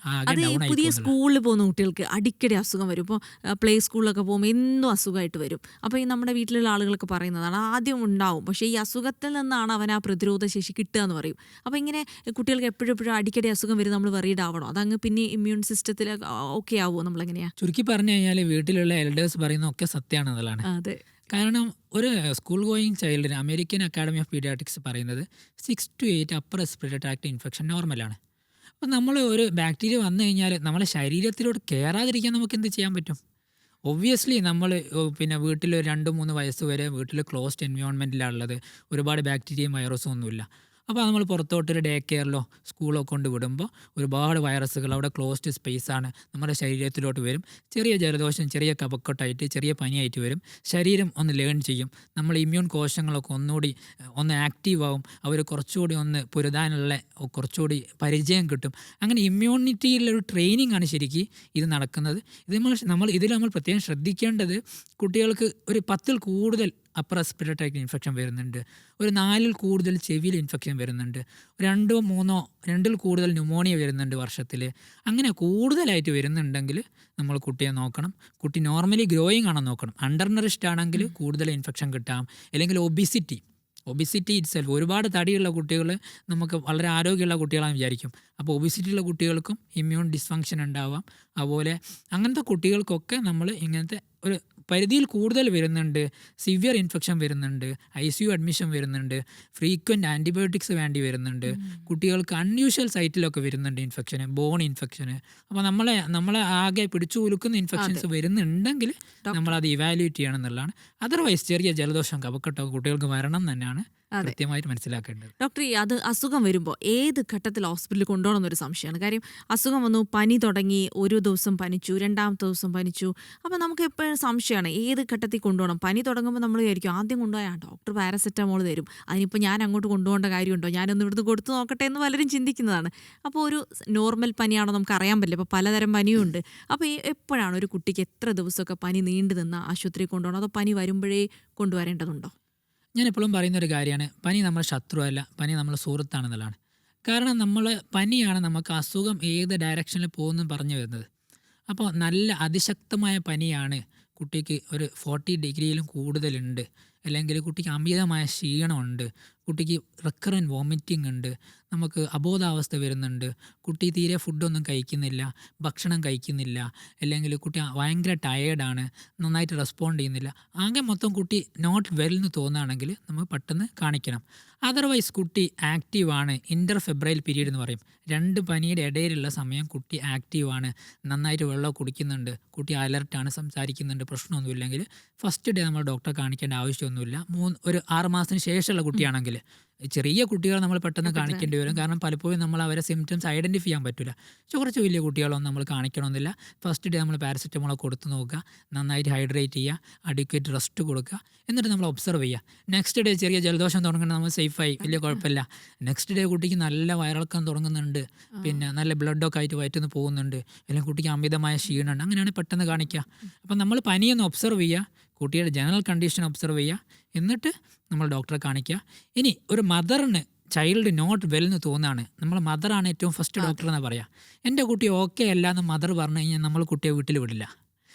അത് പുതിയ സ്കൂളിൽ പോകുന്ന കുട്ടികൾക്ക് അടിക്കടി അസുഖം വരും. ഇപ്പോൾ പ്ലേ സ്കൂളിലൊക്കെ പോകുമ്പോൾ എന്നും അസുഖമായിട്ട് വരും. അപ്പോൾ ഈ നമ്മുടെ വീട്ടിലുള്ള ആളുകളൊക്കെ പറയുന്നതാണ് ആദ്യം ഉണ്ടാവും, പക്ഷേ ഈ അസുഖത്തിൽ നിന്നാണ് അവൻ ആ പ്രതിരോധ ശേഷി കിട്ടുക എന്ന് പറയും. അപ്പോൾ ഇങ്ങനെ കുട്ടികൾക്ക് എപ്പോഴും അടിക്കടി അസുഖം വരും, നമ്മൾ വെറീഡ് ആവണോ? അതങ്ങ് പിന്നെ ഇമ്മ്യൂൺ സിസ്റ്റത്തിൽ ഓക്കെ ആവുമോ? നമ്മളെങ്ങനെയാ? ചുരുക്കി പറഞ്ഞു കഴിഞ്ഞാൽ വീട്ടിലുള്ള എൽഡേഴ്സ് പറയുന്ന ഒക്കെ സത്യമാണെന്നുള്ളതാണ്. അതെ. കാരണം ഒരു സ്കൂൾ ഗോയിങ് ചൈൽഡിന് അമേരിക്കൻ അക്കാഡമി ഓഫ് പീഡിയാട്രിക്സ് പറയുന്നത് 6 to 8 upper respiratory tract infection നോർമലാണ്. അപ്പോൾ നമ്മൾ ഒരു ബാക്ടീരിയ വന്നു കഴിഞ്ഞാൽ നമ്മളെ ശരീരത്തിലോട്ട് കയറാതിരിക്കാൻ നമുക്ക് എന്ത് ചെയ്യാൻ പറ്റും? ഒബ്വിയസ്ലി നമ്മൾ വീട്ടിൽ 2-3 വയസ്സ് വരെ വീട്ടിൽ ക്ലോസ്ഡ് എൻവയോൺമെൻറ്റിലാണുള്ളത്. ഒരുപാട് ബാക്ടീരിയയും വൈറസും ഒന്നുമില്ല. അപ്പോൾ നമ്മൾ പുറത്തോട്ടൊരു ഡേ കെയറിലോ സ്കൂളോ കൊണ്ട് വിടുമ്പോൾ ഒരുപാട് വൈറസുകൾ അവിടെ ക്ലോസ്ഡ് സ്പേസാണ് നമ്മുടെ ശരീരത്തിലോട്ട് വരും. ചെറിയ ജലദോഷം, ചെറിയ കഫക്കെട്ടായിട്ട്, ചെറിയ പനിയായിട്ട് വരും. ശരീരം ഒന്ന് ലേൺ ചെയ്യും. നമ്മൾ ഇമ്മ്യൂൺ കോശങ്ങളൊക്കെ ഒന്ന് ആക്റ്റീവ് ആവും. അവർ കുറച്ചുകൂടി ഒന്ന് പൊരുതാനുള്ള കുറച്ചുകൂടി പരിചയം കിട്ടും. അങ്ങനെ ഇമ്മ്യൂണിറ്റിയിലൊരു ട്രെയിനിങ് ആണ് ശരിക്കും ഇത് നടക്കുന്നത്. ഇതിൽ നമ്മൾ പ്രത്യേകം ശ്രദ്ധിക്കേണ്ടത് കുട്ടികൾക്ക് ഒരു 10-ൽ കൂടുതൽ അപ്പർ റെസ്പിറേറ്ററി ഇൻഫെക്ഷൻ വരുന്നുണ്ട്, ഒരു 4-ൽ കൂടുതൽ ചെവിയിൽ ഇൻഫെക്ഷൻ വരുന്നുണ്ട്, 2-3-2-ൽ കൂടുതൽ ന്യൂമോണിയ വരുന്നുണ്ട് വർഷത്തിൽ. അങ്ങനെ കൂടുതലായിട്ട് വരുന്നുണ്ടെങ്കിൽ നമ്മൾ കുട്ടിയെ നോക്കണം. കുട്ടി നോർമലി ഗ്രോയിങ് ആണോ നോക്കണം. അണ്ടർ നറിഷ്ഡ് ആണെങ്കിൽ കൂടുതൽ ഇൻഫെക്ഷൻ കിട്ടാം. അല്ലെങ്കിൽ ഒബിസിറ്റി ഇറ്റ്സെൽഫ്, ഒരുപാട് തടിയുള്ള കുട്ടികൾ നമുക്ക് വളരെ ആരോഗ്യമുള്ള കുട്ടികളാണെന്ന് വിചാരിക്കും. അപ്പോൾ ഒബിസിറ്റിയുള്ള കുട്ടികൾക്കും ഇമ്മ്യൂൺ ഡിസ്ഫങ്ഷൻ ഉണ്ടാവാം. അതുപോലെ അങ്ങനത്തെ കുട്ടികൾക്കൊക്കെ നമ്മൾ ഇങ്ങനത്തെ ഒരു പരിധിയിൽ കൂടുതൽ വരുന്നുണ്ട്, സിവിയർ ഇൻഫെക്ഷൻ വരുന്നുണ്ട്, ICU അഡ്മിഷൻ വരുന്നുണ്ട്, ഫ്രീക്വൻറ്റ് ആൻറ്റിബയോട്ടിക്സ് വേണ്ടി വരുന്നുണ്ട്, കുട്ടികൾക്ക് അൺയൂഷ്വൽ സൈറ്റിലൊക്കെ വരുന്നുണ്ട് ഇൻഫെക്ഷന്, ബോൺ ഇൻഫെക്ഷന്. അപ്പോൾ നമ്മളെ ആകെ പിടിച്ചു കുലുക്കുന്ന ഇൻഫെക്ഷൻസ് വരുന്നുണ്ടെങ്കിൽ നമ്മളത് ഇവാലുവേറ്റ് ചെയ്യണം എന്നുള്ളതാണ്. അതർവൈസ് ചെറിയ ജലദോഷം, കഫക്കെട്ടൊക്കെ കുട്ടികൾക്ക് വരണം തന്നെയാണ് കൃത്യമായിട്ട് മനസ്സിലാക്കേണ്ടത്. ഡോക്ടർ, അത് അസുഖം വരുമ്പോൾ ഏത് ഘട്ടത്തിൽ ഹോസ്പിറ്റലിൽ കൊണ്ടുപോകണം എന്നൊരു സംശയമാണ്. കാര്യം അസുഖം വന്നു, പനി തുടങ്ങി, ഒരു ദിവസം പനിച്ചു, 2ാമത്തെ ദിവസം പനിച്ചു. അപ്പോൾ നമുക്ക് എപ്പോഴും സംശയമാണ് ഏത് ഘട്ടത്തിൽ കൊണ്ടുപോകണം. പനി തുടങ്ങുമ്പോൾ നമ്മൾ വിചാരിക്കും ആദ്യം കൊണ്ടുപോയാൽ ഡോക്ടർ പാരസെറ്റമോൾ തരും, അതിനിപ്പോൾ ഞാൻ അങ്ങോട്ട് കൊണ്ടുപോകേണ്ട കാര്യമുണ്ടോ, ഞാനൊന്ന് ഇവിടുന്ന് കൊടുത്തു നോക്കട്ടെ എന്ന് പലരും ചിന്തിക്കുന്നതാണ്. അപ്പോൾ ഒരു നോർമൽ പനിയാണോ നമുക്ക് അറിയാൻ പറ്റില്ല. ഇപ്പോൾ പലതരം പനിയുണ്ട്. അപ്പോൾ എപ്പോഴാണ് ഒരു കുട്ടിക്ക് എത്ര ദിവസമൊക്കെ പനി നീണ്ടു നിന്ന് ആശുപത്രിയിൽ കൊണ്ടുപോകണം, അതോ പനി വരുമ്പോഴേ കൊണ്ടുവരേണ്ടതുണ്ടോ? ഞാൻ എപ്പോഴും പറയുന്ന ഒരു കാര്യമാണ്, പനി നമ്മുടെ ശത്രുവല്ല, പനി നമ്മുടെ സുഹൃത്താണെന്നുള്ളതാണ്. കാരണം നമ്മൾ പനിയാണ് നമുക്ക് അസുഖം ഏത് ഡയറക്ഷനിൽ പോകുന്നു പറഞ്ഞു വരുന്നത്. അപ്പോൾ നല്ല അതിശക്തമായ പനിയാണ്, കുട്ടിക്ക് ഒരു 40 ഡിഗ്രിയിലും കൂടുതലുണ്ട്, അല്ലെങ്കിൽ കുട്ടിക്ക് അമിതമായ ക്ഷീണമുണ്ട്, കുട്ടിക്ക് റിക്കറൻറ്റ് വോമിറ്റിംഗ് ഉണ്ട്, നമുക്ക് അബോധാവസ്ഥ വരുന്നുണ്ട്, കുട്ടി തീരെ ഫുഡൊന്നും കഴിക്കുന്നില്ല, ഭക്ഷണം കഴിക്കുന്നില്ല, അല്ലെങ്കിൽ കുട്ടി ഭയങ്കര ടയേർഡാണ്, നന്നായിട്ട് റെസ്പോണ്ട് ചെയ്യുന്നില്ല, ആകെ മൊത്തം കുട്ടി നോട്ട് വെൽ എന്ന് തോന്നുകയാണെങ്കിൽ നമുക്ക് പെട്ടെന്ന് കാണിക്കണം. അതർവൈസ് കുട്ടി ആക്റ്റീവാണ്, ഇൻ്റർഫെബ്രൈൽ പീരീഡ് എന്ന് പറയും, 2 പനിയുടെ ഇടയിലുള്ള സമയം കുട്ടി ആക്റ്റീവാണ്, നന്നായിട്ട് വെള്ളം കുടിക്കുന്നുണ്ട്, കുട്ടി അലർട്ടാണ്, സംസാരിക്കുന്നുണ്ട്, പ്രശ്നമൊന്നുമില്ലെങ്കിൽ ഫസ്റ്റ് ഡേ നമ്മൾ ഡോക്ടറെ കാണിക്കേണ്ട ആവശ്യമൊന്നുമില്ല. ഒരു 6 മാസത്തിന് ശേഷമുള്ള കുട്ടിയാണെങ്കിൽ, ചെറിയ കുട്ടികൾ നമ്മൾ പെട്ടെന്ന് കാണിക്കേണ്ടി വരും. കാരണം പലപ്പോഴും നമ്മൾ അവരെ സിംറ്റംസ് ഐഡൻറ്റിഫൈ ചെയ്യാൻ പറ്റില്ല. കുറച്ച് വലിയ കുട്ടികളൊന്നും നമ്മൾ കാണിക്കണമെന്നില്ല. ഫസ്റ്റ് ഡേ നമ്മൾ പാരസെറ്റമോൾ കൊടുത്ത് നോക്കുക, നന്നായിട്ട് ഹൈഡ്രേറ്റ് ചെയ്യുക, അഡിക്വേറ്റ് റെസ്റ്റ് കൊടുക്കുക, എന്നിട്ട് നമ്മൾ ഒബ്സർവ് ചെയ്യുക. നെക്സ്റ്റ് ഡേ ചെറിയ ജലദോഷം തുടങ്ങുന്നത് നമ്മൾ സേഫായി, വലിയ കുഴപ്പമില്ല. നെക്സ്റ്റ് ഡേ കുട്ടിക്ക് നല്ല വയറിളക്കം തുടങ്ങുന്നുണ്ട്, പിന്നെ നല്ല ബ്ലഡൊക്കെ ആയിട്ട് വയറ്റുന്ന് പോകുന്നുണ്ട്, അല്ലെങ്കിൽ കുട്ടിക്ക് അമിതമായ ക്ഷീണമുണ്ട്, അങ്ങനെയാണ് പെട്ടെന്ന് കാണിക്കുക. അപ്പം നമ്മൾ പനിയൊന്ന് ഒബ്സർവ് ചെയ്യുക, കുട്ടിയുടെ ജനറൽ കണ്ടീഷൻ ഒബ്സർവ് ചെയ്യുക, എന്നിട്ട് നമ്മൾ ഡോക്ടറെ കാണിക്കുക. ഇനി ഒരു മദറിന് ചൈൽഡ് നോട്ട് വെൽ എന്ന് തോന്നുകയാണ്, നമ്മൾ മദറാണ് ഏറ്റവും ഫസ്റ്റ് ഡോക്ടർ എന്ന് പറയാം. എൻ്റെ കുട്ടി ഓക്കെ അല്ല എന്ന് മദർ പറഞ്ഞു കഴിഞ്ഞാൽ നമ്മൾ കുട്ടിയെ വീട്ടിൽ വിടില്ല.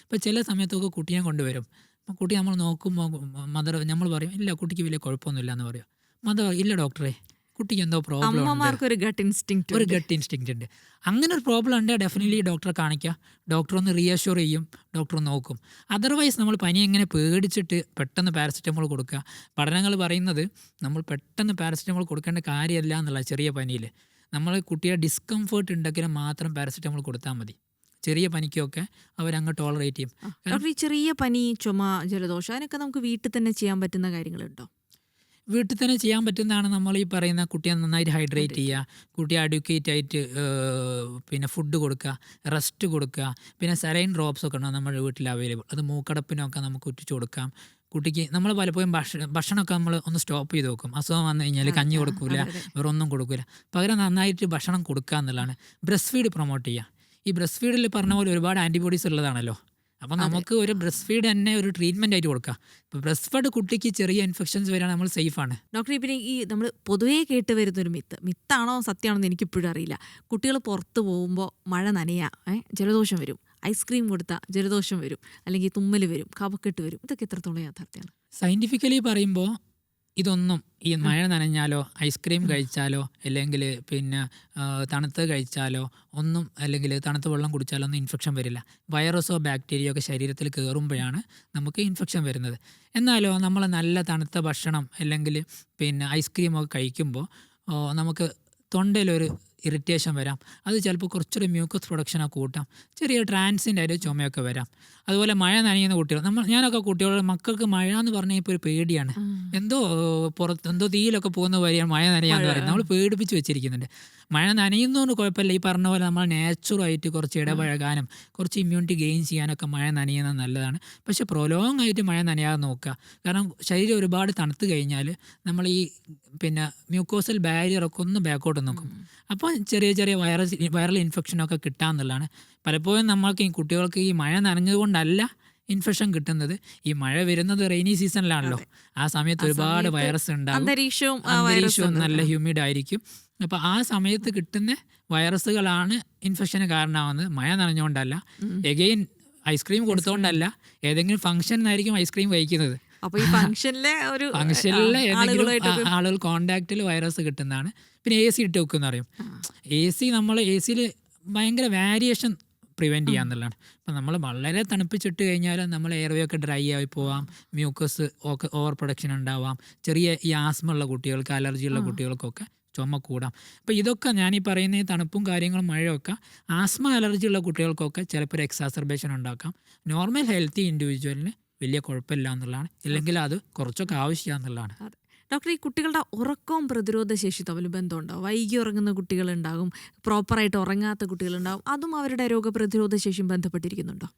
ഇപ്പോൾ ചില സമയത്തൊക്കെ കുട്ടിയെ കൊണ്ടുവരും, അപ്പോൾ കുട്ടി നമ്മൾ നോക്കുമ്പോൾ മദർ നമ്മൾ പറയും ഇല്ല കുട്ടിക്ക് വലിയ കുഴപ്പമൊന്നുമില്ല എന്ന് പറയും. മദർ ഇല്ല ഡോക്ടറെ കുട്ടിക്ക് എന്തോ പ്രോബ്ലം ഉണ്ട്, ഒരു ഗട്ട് ഇൻസ്റ്റിങ്ക്റ്റ് ഉണ്ട്. അങ്ങനെ ഒരു പ്രോബ്ലം ഉണ്ടെങ്കിൽ ഡെഫിനറ്റ്ലി ഡോക്ടറെ കാണിക്കുക. ഡോക്ടർ ഒന്ന് റീഅഷ്യൂർ ചെയ്യും, ഡോക്ടർ നോക്കും. അതർവൈസ് നമ്മൾ പനി എങ്ങനെ പേടിച്ചിട്ട് പെട്ടെന്ന് പാരസെറ്റമോൾ കൊടുക്കുക. പഠനങ്ങൾ പറയുന്നത് നമ്മൾ പെട്ടെന്ന് പാരസെറ്റമോൾ കൊടുക്കേണ്ട കാര്യമല്ല എന്നുള്ള. ചെറിയ പനിയിൽ നമ്മൾ കുട്ടിയെ ഡിസ്കംഫേർട്ട് ഉണ്ടെങ്കിൽ മാത്രം പാരസെറ്റമോൾ കൊടുത്താൽ മതി. ചെറിയ പനിക്കൊക്കെ അവരങ്ങ് ടോളറേറ്റ് ചെയ്യും. ഡോക്ടർ, ഈ ചെറിയ പനി, ചുമ, ജലദോഷം അതിനൊക്കെ നമുക്ക് വീട്ടിൽ തന്നെ ചെയ്യാൻ പറ്റുന്ന കാര്യങ്ങളുണ്ടോ? വീട്ടിൽ തന്നെ ചെയ്യാൻ പറ്റുന്നതാണ് നമ്മൾ ഈ പറയുന്ന കുട്ടിയെ നന്നായിട്ട് ഹൈഡ്രേറ്റ് ചെയ്യുക, കുട്ടിയെ അഡ്യൂക്കേറ്റ് ആയിട്ട് പിന്നെ ഫുഡ് കൊടുക്കുക, റെസ്റ്റ് കൊടുക്കുക. പിന്നെ സെലൈൻ ഡ്രോപ്സ് ഒക്കെ ഉണ്ടാകും നമ്മുടെ വീട്ടിൽ അവൈലബിൾ, അത് മൂക്കടപ്പിനൊക്കെ നമുക്ക് ഉറ്റിച്ച് കൊടുക്കാം. കുട്ടിക്ക് നമ്മൾ പലപ്പോഴും ഭക്ഷണമൊക്കെ നമ്മൾ ഒന്ന് സ്റ്റോപ്പ് ചെയ്ത് വെക്കും. അസുഖം വന്നു കഴിഞ്ഞാൽ കഞ്ഞി കൊടുക്കില്ല, വേറെ ഒന്നും കൊടുക്കില്ല, പകരം നന്നായിട്ട് ഭക്ഷണം കൊടുക്കുക എന്നുള്ളതാണ്. ബ്രസ്റ്റ് ഫീഡ് പ്രൊമോട്ട് ചെയ്യുക. ഈ ബ്രസ്റ്റ് ഫീഡിൽ പറഞ്ഞ പോലെ ഒരുപാട് ആൻറ്റിബോഡീസ് ഉള്ളതാണല്ലോ. അപ്പം നമുക്ക് ഒരു ബ്രസ്റ്റ് ഫീഡ് തന്നെ ഒരു ട്രീറ്റ്മെൻ്റ് ആയിട്ട് കൊടുക്കാം. ഇപ്പോൾ ബ്രസ്റ്റ് ഫീഡ് കുട്ടിക്ക് ചെറിയ ഇൻഫെക്ഷൻസ് വരികയാണെങ്കിൽ നമ്മൾ സേഫാണ്. ഡോക്ടർ, പിന്നെ ഈ നമ്മൾ പൊതുവേ കേട്ട് വരുന്നൊരു മിത്താണോ സത്യമാണോ എന്ന് എനിക്കിപ്പോഴും അറിയില്ല. കുട്ടികൾ പുറത്ത് പോകുമ്പോൾ മഴ നനയുക, ജലദോഷം വരും, ഐസ്ക്രീം കൊടുത്താൽ ജലദോഷം വരും, അല്ലെങ്കിൽ തുമ്മൽ വരും, കഫക്കെട്ട് വരും, ഇതൊക്കെ എത്രത്തോളം യാഥാർത്ഥ്യമാണ്? സയൻറ്റിഫിക്കലി പറയുമ്പോൾ ഇതൊന്നും, ഈ മഴ നനഞ്ഞാലോ ഐസ്ക്രീം കഴിച്ചാലോ അല്ലെങ്കിൽ പിന്നെ തണുത്ത് കഴിച്ചാലോ ഒന്നും, അല്ലെങ്കിൽ തണുത്ത വെള്ളം കുടിച്ചാലോ ഒന്നും ഇൻഫെക്ഷൻ വരില്ല. വൈറസോ ബാക്ടീരിയയോ ഒക്കെ ശരീരത്തിൽ കയറുമ്പോഴാണ് നമുക്ക് ഇൻഫെക്ഷൻ വരുന്നത്. എന്നാലോ നമ്മൾ നല്ല തണുത്ത ഭക്ഷണം അല്ലെങ്കിൽ പിന്നെ ഐസ്ക്രീമൊക്കെ കഴിക്കുമ്പോൾ നമുക്ക് തൊണ്ടയിലൊരു ഇറിറ്റേഷൻ വരാം. അത് ചിലപ്പോൾ കുറച്ചൊരു മ്യൂക്കസ് പ്രൊഡക്ഷനൊക്കെ കൂട്ടാം, ചെറിയ ട്രാൻസിൻ്റെ ഒരു ചുമയൊക്കെ വരാം. അതുപോലെ മഴ നനയുന്ന കുട്ടികൾ, ഞാനൊക്കെ കുട്ടികളുടെ മക്കൾക്ക് മഴ എന്ന് പറഞ്ഞാൽ ഇപ്പോൾ ഒരു പേടിയാണ്. എന്തോ തീയിലൊക്കെ പോകുന്ന വരെയാണ് മഴ നനയാന്ന് പറയുന്നത്. നമ്മൾ പേടിപ്പിച്ച് വെച്ചിരിക്കുന്നുണ്ട്. മഴ നനയുന്നതുകൊണ്ട് കുഴപ്പമില്ല. ഈ പറഞ്ഞ പോലെ നമ്മൾ നാച്ചുറായിട്ട് കുറച്ച് ഇടപഴകാനും കുറച്ച് ഇമ്മ്യൂണിറ്റി ഗെയിൻ ചെയ്യാനൊക്കെ മഴ നനയുന്നത് നല്ലതാണ്. പക്ഷേ പ്രൊലോങ് ആയിട്ട് മഴ നനയാതെ നോക്കുക. കാരണം ശരീരം ഒരുപാട് തണുത്ത് കഴിഞ്ഞാൽ നമ്മൾ ഈ പിന്നെ മ്യൂക്കോസൽ ബാരിയറൊക്കെ ഒന്ന് ബാക്കോട്ട് നോക്കും. അപ്പോൾ ചെറിയ വൈറൽ ഇൻഫെക്ഷനൊക്കെ കിട്ടാമെന്നുള്ളതാണ്. പലപ്പോഴും നമ്മൾക്ക് ഈ കുട്ടികൾക്ക് ഈ മഴ നനഞ്ഞതുകൊണ്ടല്ല ഇൻഫെക്ഷൻ കിട്ടുന്നത്, ഈ മഴ വരുന്നത് റെയിനി സീസണിലാണല്ലോ. ആ സമയത്ത് ഒരുപാട് വൈറസ് ഉണ്ടാകും, അന്തരീക്ഷവും നല്ല ഹ്യൂമിഡ് ആയിരിക്കും. അപ്പോൾ ആ സമയത്ത് കിട്ടുന്ന വൈറസുകളാണ് ഇൻഫെക്ഷന് കാരണമാവുന്നത്. മഴ നനഞ്ഞുകൊണ്ടല്ല, എഗെയിൻ ഐസ്ക്രീം കൊടുത്തുകൊണ്ടല്ല, ഏതെങ്കിലും ഫംഗ്ഷനായിരിക്കും ഐസ്ക്രീം കഴിക്കുന്നത്. അപ്പോൾ ഈ ഫംഗ്ഷനിലെ ഏതെങ്കിലും ആളുകൾ കോണ്ടാക്റ്റിൽ വൈറസ് കിട്ടുന്നതാണ്. പിന്നെ AC ഇട്ട് വെക്കുമെന്ന് പറയും. AC യിൽ ഭയങ്കര വേരിയേഷൻ പ്രിവെൻറ്റ് ചെയ്യാന്നുള്ളതാണ്. അപ്പം നമ്മൾ വളരെ തണുപ്പിച്ചിട്ട് കഴിഞ്ഞാൽ നമ്മൾ എയർവേ ഒക്കെ ഡ്രൈ ആയി പോവാം, മ്യൂക്കസ് ഒക്കെ ഓവർ പ്രൊഡക്ഷൻ ഉണ്ടാവാം, ചെറിയ ഈ ആസ്മ ഉള്ള കുട്ടികൾക്ക്, അലർജി ഉള്ള കുട്ടികൾക്കൊക്കെ ചുമ കൂടാം. അപ്പോൾ ഇതൊക്കെ ഞാനീ പറയുന്ന ഈ തണുപ്പും കാര്യങ്ങളും മഴയൊക്കെ ആസ്മ അലർജി ഉള്ള കുട്ടികൾക്കൊക്കെ ചിലപ്പോൾ ഒരു എക്സാസർബേഷൻ ഉണ്ടാക്കാം. നോർമൽ ഹെൽത്തി ഇൻഡിവിജ്വലിന് വലിയ കുഴപ്പമില്ല എന്നുള്ളതാണ്, ഇല്ലെങ്കിൽ അത് കുറച്ചൊക്കെ ആവശ്യമാണെന്നുള്ളതാണ്. ഡോക്ടർ, ഈ കുട്ടികളുടെ ഉറക്കവും പ്രതിരോധ ശേഷി തമ്മിൽ ബന്ധമുണ്ടാവും? വൈകി ഉറങ്ങുന്ന കുട്ടികളുണ്ടാകും, പ്രോപ്പറായിട്ട് ഉറങ്ങാത്ത കുട്ടികളുണ്ടാകും, അതും അവരുടെ രോഗപ്രതിരോധ ശേഷിയും ബന്ധപ്പെട്ടിരിക്കുന്നുണ്ടോ?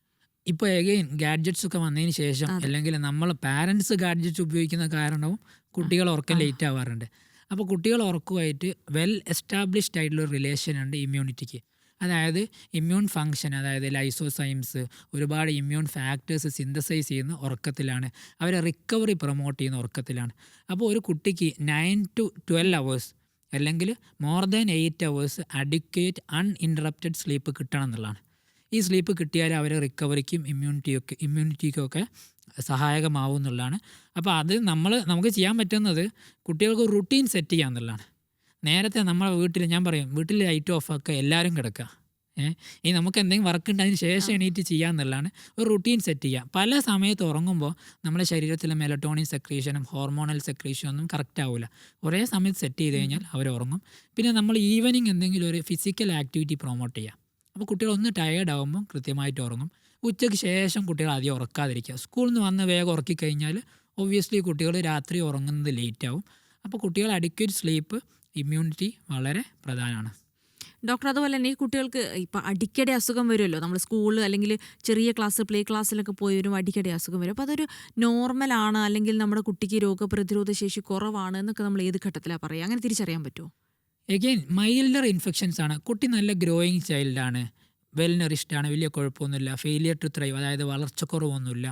ഇപ്പോൾ എഗെയിൻ ഗാഡ്ജറ്റ്സ് ഒക്കെ വന്നതിന് ശേഷം, അല്ലെങ്കിൽ നമ്മൾ പാരൻസ് ഗാഡ്ജറ്റ്സ് ഉപയോഗിക്കുന്ന കാരണവും കുട്ടികൾ ഉറക്കം ലേറ്റ് ആവാറുണ്ട്. അപ്പോൾ കുട്ടികൾ ഉറക്കമായിട്ട് വെൽ എസ്റ്റാബ്ലിഷ്ഡ് ആയിട്ടുള്ള റിലേഷൻ ഉണ്ട് ഇമ്മ്യൂണിറ്റിക്ക്. അതായത് ഇമ്മ്യൂൺ ഫങ്ഷൻ, അതായത് ലൈസോസൈംസ്, ഒരുപാട് ഇമ്മ്യൂൺ ഫാക്ടേഴ്സ് സിന്തസൈസ് ചെയ്യുന്ന ഉറക്കത്തിലാണ്, അവരെ റിക്കവറി പ്രൊമോട്ട് ചെയ്യുന്ന ഉറക്കത്തിലാണ്. അപ്പോൾ ഒരു കുട്ടിക്ക് 9 to 12 hours അല്ലെങ്കിൽ more than 8 hours adequate uninterrupted sleep കിട്ടണം എന്നുള്ളതാണ്. ഈ സ്ലീപ്പ് കിട്ടിയാൽ അവരെ റിക്കവറിക്കും ഇമ്മ്യൂണിറ്റിക്കൊക്കെ സഹായകമാവും എന്നുള്ളതാണ്. അപ്പോൾ അത് നമുക്ക് ചെയ്യാൻ പറ്റുന്നത് കുട്ടികൾക്ക് റുട്ടീൻ സെറ്റ് ചെയ്യുക എന്നുള്ളതാണ്. നേരത്തെ നമ്മളെ ഞാൻ പറയും വീട്ടിൽ ലൈറ്റ് ഓഫ് ആക്കുക, എല്ലാവരും കിടക്കുക. ഇനി നമുക്ക് എന്തെങ്കിലും വർക്ക് ഉണ്ട് അതിന് ശേഷം എണീറ്റ് ചെയ്യുക എന്നുള്ളതാണ്. ഒരു റുട്ടീൻ സെറ്റ് ചെയ്യുക. പല സമയത്ത് ഉറങ്ങുമ്പോൾ നമ്മുടെ ശരീരത്തിലെ മെലറ്റോണിൻ സെക്രീഷനും ഹോർമോണൽ സെക്രീഷനും ഒന്നും കറക്റ്റ് ആവില്ല. ഒരേ സമയത്ത് സെറ്റ് ചെയ്ത് കഴിഞ്ഞാൽ അവർ ഉറങ്ങും. പിന്നെ നമ്മൾ ഈവനിങ് എന്തെങ്കിലും ഒരു ഫിസിക്കൽ ആക്ടിവിറ്റി പ്രൊമോട്ട് ചെയ്യുക. അപ്പോൾ കുട്ടികൾ ഒന്ന് ടയേർഡ് ആകുമ്പോൾ കൃത്യമായിട്ട് ഉറങ്ങും. ഉച്ചയ്ക്ക് ശേഷം കുട്ടികൾ അധികം ഉറക്കാതിരിക്കുക. സ്കൂളിൽ നിന്ന് വന്ന് വേഗം ഉറക്കിക്കഴിഞ്ഞാൽ ഒബ്വിയസ്ലി കുട്ടികൾ രാത്രി ഉറങ്ങുന്നത് ലേറ്റ് ആവും. അപ്പോൾ കുട്ടികൾ അഡിക്വേറ്റ് സ്ലീപ്പ്, ഇമ്മ്യൂണിറ്റി വളരെ പ്രധാനമാണ്. ഡോക്ടർ, അതുപോലെ തന്നെ ഈ കുട്ടികൾക്ക് ഇപ്പം അടിക്കടി അസുഖം വരുമല്ലോ. നമ്മൾ സ്കൂളിൽ അല്ലെങ്കിൽ ചെറിയ ക്ലാസ് പ്ലേ ക്ലാസ്സിലൊക്കെ പോയി വരുമ്പോൾ അടിക്കടി അസുഖം വരും. അപ്പോൾ അതൊരു നോർമലാണ് അല്ലെങ്കിൽ നമ്മുടെ കുട്ടിക്ക് രോഗപ്രതിരോധ ശേഷി കുറവാണ് എന്നൊക്കെ നമ്മൾ ഏത് ഘട്ടത്തിലാണ് പറയുക? അങ്ങനെ തിരിച്ചറിയാൻ പറ്റുമോ? എഗെയിൻ മൈൽഡർ ഇൻഫെക്ഷൻസ് ആണ്. കുട്ടി നല്ല ഗ്രോയിങ് ചൈൽഡാണ്, വെൽ നറിഷ്ഡാണ്, വലിയ കുഴപ്പമൊന്നുമില്ല, ഫെയിലിയർ ടു ത്രൈവ്, അതായത് വളർച്ചക്കുറവൊന്നുമില്ല,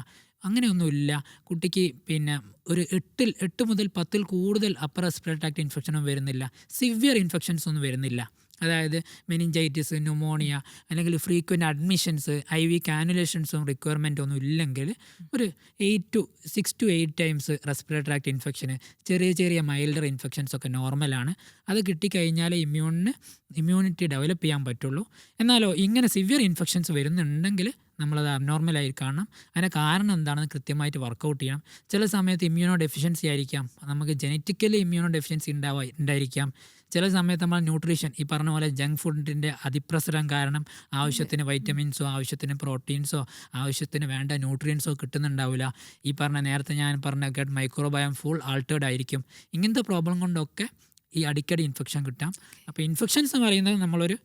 അങ്ങനെയൊന്നുമില്ല. കുട്ടിക്ക് പിന്നെ ഒരു 8 മുതൽ 10 കൂടുതൽ അപ്പർ റെസ്പിറേറ്ററി ട്രാക്ട് ഇൻഫെക്ഷനും വരുന്നില്ല, സിവിയർ ഇൻഫെക്ഷൻസ് ഒന്നും വരുന്നില്ല. അതായത് മെനിഞ്ചൈറ്റിസ്, ന്യൂമോണിയ അല്ലെങ്കിൽ ഫ്രീക്വൻറ്റ് അഡ്മിഷൻസ്, IV കാനുലേഷൻസും റിക്വയർമെൻ്റ് ഒന്നും ഇല്ലെങ്കിൽ ഒരു 6 to 8 ടൈംസ് റെസ്പിറേറ്ററി ട്രാക്ട് ഇൻഫെക്ഷന്, ചെറിയ മൈൽഡർ ഇൻഫെക്ഷൻസ് ഒക്കെ നോർമലാണ്. അത് കിട്ടിക്കഴിഞ്ഞാൽ ഇമ്മ്യൂണിറ്റി ഡെവലപ്പ് ചെയ്യാൻ പറ്റുള്ളൂ. എന്നാലോ ഇങ്ങനെ സിവിയർ ഇൻഫെക്ഷൻസ് വരുന്നുണ്ടെങ്കിൽ നമ്മളത് അബ്നോർമലായി കാണണം. അതിൻ്റെ കാരണം എന്താണെന്ന് കൃത്യമായിട്ട് വർക്കൗട്ട് ചെയ്യണം. ചില സമയത്ത് ഇമ്മ്യൂണോ ഡെഫിഷ്യൻസി ആയിരിക്കാം, നമുക്ക് ജനറ്റിക്കലി ഇമ്മ്യൂണോ ഡെഫിഷ്യൻസി ഉണ്ടായിരിക്കാം. ചില സമയത്ത് നമ്മൾ ന്യൂട്രീഷൻ, ഈ പറഞ്ഞ പോലെ ജങ്ക് ഫുഡിൻ്റെ അതിപ്രസരം കാരണം ആവശ്യത്തിന് വൈറ്റമിൻസോ ആവശ്യത്തിന് പ്രോട്ടീൻസോ ആവശ്യത്തിന് വേണ്ട ന്യൂട്രിയൻസോ കിട്ടുന്നുണ്ടാവില്ല. ഈ നേരത്തെ ഞാൻ പറഞ്ഞ ഗട്ട് മൈക്രോബയോം ഫുൾ ആൾട്ടേർഡ് ആയിരിക്കും. ഇങ്ങനത്തെ പ്രോബ്ലം കൊണ്ടൊക്കെ ഈ അടിക്കടി ഇൻഫെക്ഷൻ കിട്ടാം. അപ്പോൾ ഇൻഫെക്ഷൻസ് എന്ന് പറയുന്നത് നമ്മളൊരു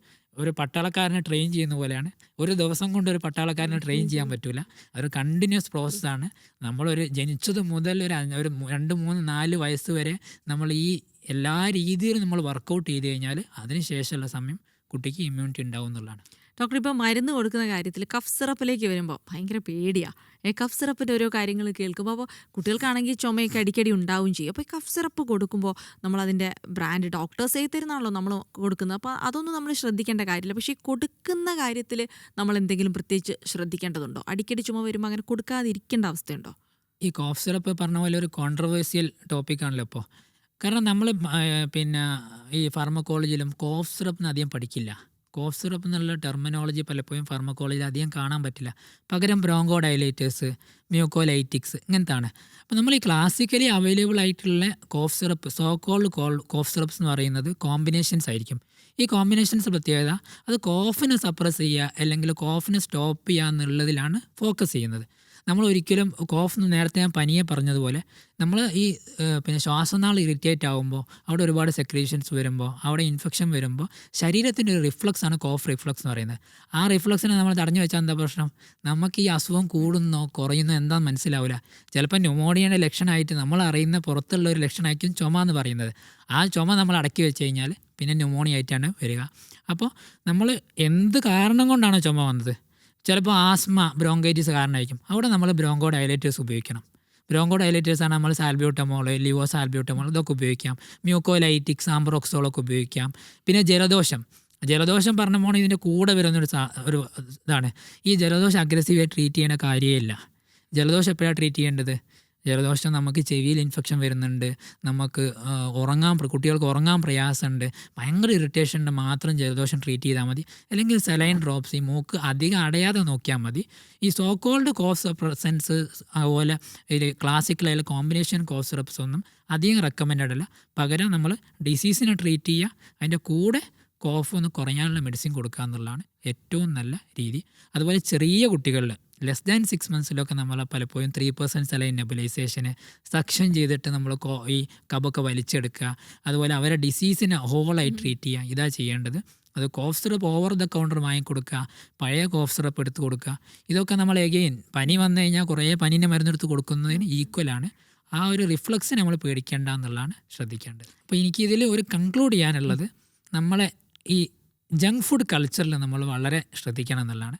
പട്ടാളക്കാരനെ ട്രെയിൻ ചെയ്യുന്ന പോലെയാണ്. ഒരു ദിവസം കൊണ്ട് ഒരു പട്ടാളക്കാരനെ ട്രെയിൻ ചെയ്യാൻ പറ്റില്ല. അതൊരു കണ്ടിന്യൂസ് പ്രോസസ്സാണ്. നമ്മളൊരു ജനിച്ചത് മുതൽ ഒരു 2, 3, 4 വയസ്സ് വരെ നമ്മൾ ഈ എല്ലാ രീതിയിലും നമ്മൾ വർക്കൗട്ട് ചെയ്ത് കഴിഞ്ഞാൽ അതിന് ശേഷമുള്ള സമയം കുട്ടിക്ക് ഇമ്മ്യൂണിറ്റി ഉണ്ടാവും എന്നുള്ളതാണ്. ഡോക്ടർ, ഇപ്പോൾ മരുന്ന് കൊടുക്കുന്ന കാര്യത്തിൽ കഫ് സിറപ്പിലേക്ക് വരുമ്പോൾ ഭയങ്കര പേടിയാണ്. കഫ് സിറപ്പിൻ്റെ ഓരോ കാര്യങ്ങൾ കേൾക്കുമ്പോൾ അപ്പോൾ കുട്ടികൾക്കാണെങ്കിൽ ചുമയൊക്കെ അടിക്കടി ഉണ്ടാവുകയും ചെയ്യും. അപ്പോൾ ഈ കഫ് സിറപ്പ് കൊടുക്കുമ്പോൾ നമ്മളതിൻ്റെ ബ്രാൻഡ് ഡോക്ടേഴ്സ് എഴുതി തരുന്നതാണല്ലോ നമ്മൾ കൊടുക്കുന്നത്. അപ്പോൾ അതൊന്നും നമ്മൾ ശ്രദ്ധിക്കേണ്ട കാര്യമില്ല. പക്ഷേ ഈ കൊടുക്കുന്ന കാര്യത്തിൽ നമ്മൾ എന്തെങ്കിലും പ്രത്യേകിച്ച് ശ്രദ്ധിക്കേണ്ടതുണ്ടോ? അടിക്കടി ചുമ വരുമ്പോൾ അങ്ങനെ കൊടുക്കാതിരിക്കേണ്ട അവസ്ഥയുണ്ടോ? ഈ കോഫ് സിറപ്പ് പറഞ്ഞ പോലെ ഒരു കോൺട്രവേഴ്സ്യൽ ടോപ്പിക്കാണല്ലോ ഇപ്പോൾ. കാരണം നമ്മൾ പിന്നെ ഈ ഫാർമക്കോളജിയിലും കോഫ് സിറപ്പിന് അധികം പഠിക്കില്ല. കോഫ് സിറപ്പ് എന്നുള്ള ടെർമിനോളജി പലപ്പോഴും ഫാർമക്കോളജിയിൽ അധികം കാണാൻ പറ്റില്ല. പകരം ബ്രോങ്കോ ഡയലേറ്റേഴ്സ്, മ്യൂക്കോലൈറ്റിക്സ് ഇങ്ങനത്താണ്. അപ്പോൾ നമ്മൾ ഈ ക്ലാസിക്കലി അവൈലബിൾ ആയിട്ടുള്ള കോഫ് സിറപ്പ്, കോഫ് സിറപ്പ്സ് എന്ന് പറയുന്നത് കോമ്പിനേഷൻസ് ആയിരിക്കും. ഈ കോമ്പിനേഷൻസ് പ്രത്യേകത അത് കോഫിനെ സപ്രസ് ചെയ്യുക അല്ലെങ്കിൽ കോഫിനെ സ്റ്റോപ്പ് ചെയ്യുക എന്നുള്ളതിലാണ് ഫോക്കസ് ചെയ്യുന്നത്. നമ്മൾ ഒരിക്കലും കോഫ് നേരത്തെ ഞാൻ പനിയെ പറഞ്ഞതുപോലെ നമ്മൾ ഈ പിന്നെ ശ്വാസനാൾ ഇറിറ്റേറ്റ് ആകുമ്പോൾ അവിടെ ഒരുപാട് സെക്രീഷൻസ് വരുമ്പോൾ അവിടെ ഇൻഫെക്ഷൻ വരുമ്പോൾ ശരീരത്തിൻ്റെ ഒരു റിഫ്ലക്സ് ആണ് കോഫ് റിഫ്ലക്സ് എന്ന് പറയുന്നത്. ആ റിഫ്ലക്സിനെ നമ്മൾ തടഞ്ഞു വെച്ചാൽ എന്താ പ്രശ്നം? നമുക്ക് ഈ അസുഖം കൂടുന്നോ കുറയുന്നോ എന്താണെന്ന് മനസ്സിലാവില്ല. ചിലപ്പോൾ ന്യൂമോണിയയുടെ ലക്ഷണമായിട്ട് നമ്മൾ അറിയുന്ന പുറത്തുള്ള ഒരു ലക്ഷണമായിരിക്കും ചുമ എന്ന് പറയുന്നത്. ആ ചുമ നമ്മൾ അടക്കി വെച്ച് കഴിഞ്ഞാൽ പിന്നെ ന്യൂമോണിയ ആയിട്ടാണ് വരിക. അപ്പോൾ നമ്മൾ എന്ത് കാരണം കൊണ്ടാണ് ചുമ വന്നത്? ചിലപ്പോൾ ആസ്മ, ബ്രോങ്കൈറ്റിസ് കാരണമായിരിക്കും. അവിടെ നമ്മൾ ബ്രോങ്കോ ഡയലേറ്റേഴ്സ് ഉപയോഗിക്കണം. ബ്രോങ്കോ ഡയലേറ്റേഴ്സാണ് നമ്മൾ സാൽബ്യൂട്ടമോൾ, ലിവോ സാൽബ്യൂട്ടമോൾ ഇതൊക്കെ ഉപയോഗിക്കാം. മ്യൂക്കോലൈറ്റിക്സ്, ആംബ്രോക്സോളൊക്കെ ഉപയോഗിക്കാം. പിന്നെ ജലദോഷം പറഞ്ഞ മോണ് ഇതിൻ്റെ കൂടെ വരുന്നൊരു ഇതാണ്. ഈ ജലദോഷം അഗ്രസീവായി ട്രീറ്റ് ചെയ്യേണ്ട കാര്യമില്ല. ജലദോഷം എപ്പോഴാണ് ട്രീറ്റ് ചെയ്യേണ്ടത്? ജലദോഷം നമുക്ക് ചെവിയിൽ ഇൻഫെക്ഷൻ വരുന്നുണ്ട്, നമുക്ക് കുട്ടികൾക്ക് ഉറങ്ങാൻ പ്രയാസമുണ്ട്, ഭയങ്കര ഇറിറ്റേഷൻ്റെ മാത്രം ജലദോഷം ട്രീറ്റ് ചെയ്താൽ മതി. അല്ലെങ്കിൽ സെലൈൻ ഡ്രോപ്സ്, ഈ മൂക്ക് അധികം അടയാതെ നോക്കിയാൽ മതി. ഈ സോ കോൾഡ് കോഫ് സപ്രസൻസ് അതുപോലെ ഈ ക്ലാസിക്കലായ കോമ്പിനേഷൻ കോഫ് സിറപ്സ് ഒന്നും അധികം റെക്കമെൻഡഡ് അല്ല. പകരം നമ്മൾ ഡിസീസിനെ ട്രീറ്റ് ചെയ്യുക, അതിൻ്റെ കൂടെ കോഫ് ഒന്ന് കുറയാനുള്ള മെഡിസിൻ കൊടുക്കുക എന്നുള്ളതാണ് ഏറ്റവും നല്ല രീതി. അതുപോലെ ചെറിയ കുട്ടികളിൽ ലെസ് ദാൻ 6 months നമ്മൾ പലപ്പോഴും 3% സെലൈൻ നെബുലൈസേഷന് സക്ഷൻ ചെയ്തിട്ട് നമ്മൾ ഈ കഫൊക്കെ വലിച്ചെടുക്കുക. അതുപോലെ അവരെ ഡിസീസിനെ ഹോളായി ട്രീറ്റ് ചെയ്യുക, ഇതാ ചെയ്യേണ്ടത്. അത് കോഫ് സിറപ്പ് ഓവർ ദ കൗണ്ടർ വാങ്ങിക്കൊടുക്കുക, പഴയ കോഫ് സിറപ്പ് എടുത്ത് കൊടുക്കുക. ഇതൊക്കെ നമ്മൾ എഗെയിൻ പനി വന്നു കഴിഞ്ഞാൽ കുറേ പനീൻ്റെ മരുന്നെടുത്ത് കൊടുക്കുന്നതിന് ഈക്വലാണ്. ആ ഒരു റിഫ്ലക്സ് നമ്മൾ പേടിക്കേണ്ട എന്നുള്ളതാണ് ശ്രദ്ധിക്കേണ്ടത്. അപ്പോൾ എനിക്കിതിൽ ഒരു കൺക്ലൂഡ് ചെയ്യാനുള്ളത്, നമ്മളെ ഈ ജങ്ക് ഫുഡ് കൾച്ചറിൽ നമ്മൾ വളരെ ശ്രദ്ധിക്കണം എന്നുള്ളതാണ്.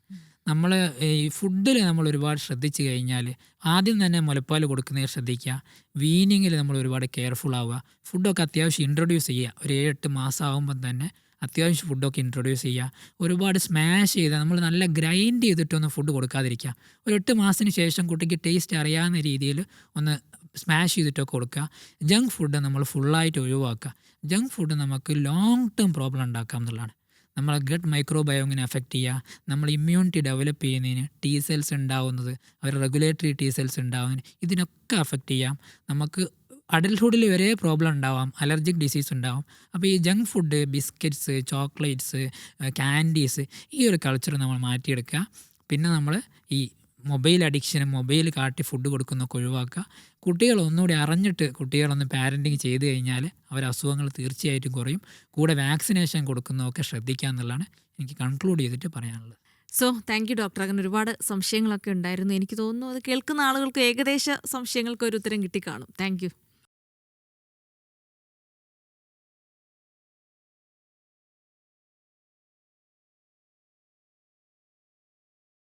നമ്മൾ ഈ ഫുഡിൽ നമ്മൾ ഒരുപാട് ശ്രദ്ധിച്ചു കഴിഞ്ഞാൽ ആദ്യം തന്നെ മുലപ്പാൽ കൊടുക്കുന്നതിൽ ശ്രദ്ധിക്കുക. വീനിങ്ങിൽ നമ്മൾ ഒരുപാട് കെയർഫുൾ ആവുക. ഫുഡൊക്കെ അത്യാവശ്യം ഇൻട്രൊഡ്യൂസ് ചെയ്യുക. ഒരു 7-8 മാസം ആകുമ്പം തന്നെ അത്യാവശ്യം ഫുഡൊക്കെ ഇൻട്രൊഡ്യൂസ് ചെയ്യുക. ഒരുപാട് സ്മാഷ് ചെയ്ത് നമ്മൾ നല്ല ഗ്രൈൻഡ് ചെയ്തിട്ടൊന്നും ഫുഡ് കൊടുക്കാതിരിക്കുക. ഒരു 8 മാസത്തിന് ശേഷം കുട്ടിക്ക് ടേസ്റ്റ് അറിയാവുന്ന രീതിയിൽ ഒന്ന് സ്മാഷ് ചെയ്തിട്ടൊക്കെ കൊടുക്കുക. ജങ്ക് ഫുഡ് നമ്മൾ ഫുള്ളായിട്ട് ഒഴിവാക്കുക. ജങ്ക് ഫുഡ് നമുക്ക് ലോങ് ടേം പ്രോബ്ലം ഉണ്ടാക്കാം എന്നുള്ളതാണ്. നമ്മളെ ഗട്ട് മൈക്രോബയോമിനെ അഫക്റ്റ് ചെയ്യുക. നമ്മൾ ഇമ്മ്യൂണിറ്റി ഡെവലപ്പ് ചെയ്യുന്നതിന് ടി സെൽസ് ഉണ്ടാവുന്നത്, അവർ റെഗുലേറ്ററി ടി സെൽസ് ഉണ്ടാവുന്നതിന് ഇതിനൊക്കെ അഫക്റ്റ് ചെയ്യാം. നമുക്ക് അഡൽട്ട്ഹുഡിൽ വരെ പ്രോബ്ലം ഉണ്ടാവാം. അലർജിക് ഡിസീസ് ഉണ്ടാവും. അപ്പോൾ ഈ junk food, biscuits, chocolates, candies, ഈ ഒരു കൾച്ചർ നമ്മൾ മാറ്റിയെടുക്കുക. പിന്നെ നമ്മൾ ഈ മൊബൈൽ അഡിക്ഷന്, മൊബൈൽ കാട്ടി ഫുഡ് കൊടുക്കുന്നതൊക്കെ ഒഴിവാക്കുക. കുട്ടികൾ ഒന്നുകൂടി അറിഞ്ഞിട്ട് കുട്ടികളൊന്ന് പാരൻറ്റിങ് ചെയ്ത് കഴിഞ്ഞാൽ അവർ അസുഖങ്ങൾ തീർച്ചയായിട്ടും കുറയും. കൂടെ വാക്സിനേഷൻ കൊടുക്കുന്നതൊക്കെ ശ്രദ്ധിക്കുക എന്നുള്ളതാണ് എനിക്ക് കൺക്ലൂഡ് ചെയ്തിട്ട് പറയാനുള്ളത്. So thank you doctor. അങ്ങനെ ഒരുപാട് സംശയങ്ങളൊക്കെ ഉണ്ടായിരുന്നു. എനിക്ക് തോന്നുന്നു അത് കേൾക്കുന്ന ആളുകൾക്ക് ഏകദേശ സംശയങ്ങൾക്ക് ഒരു ഉത്തരം കിട്ടിക്കാണും. Thank you.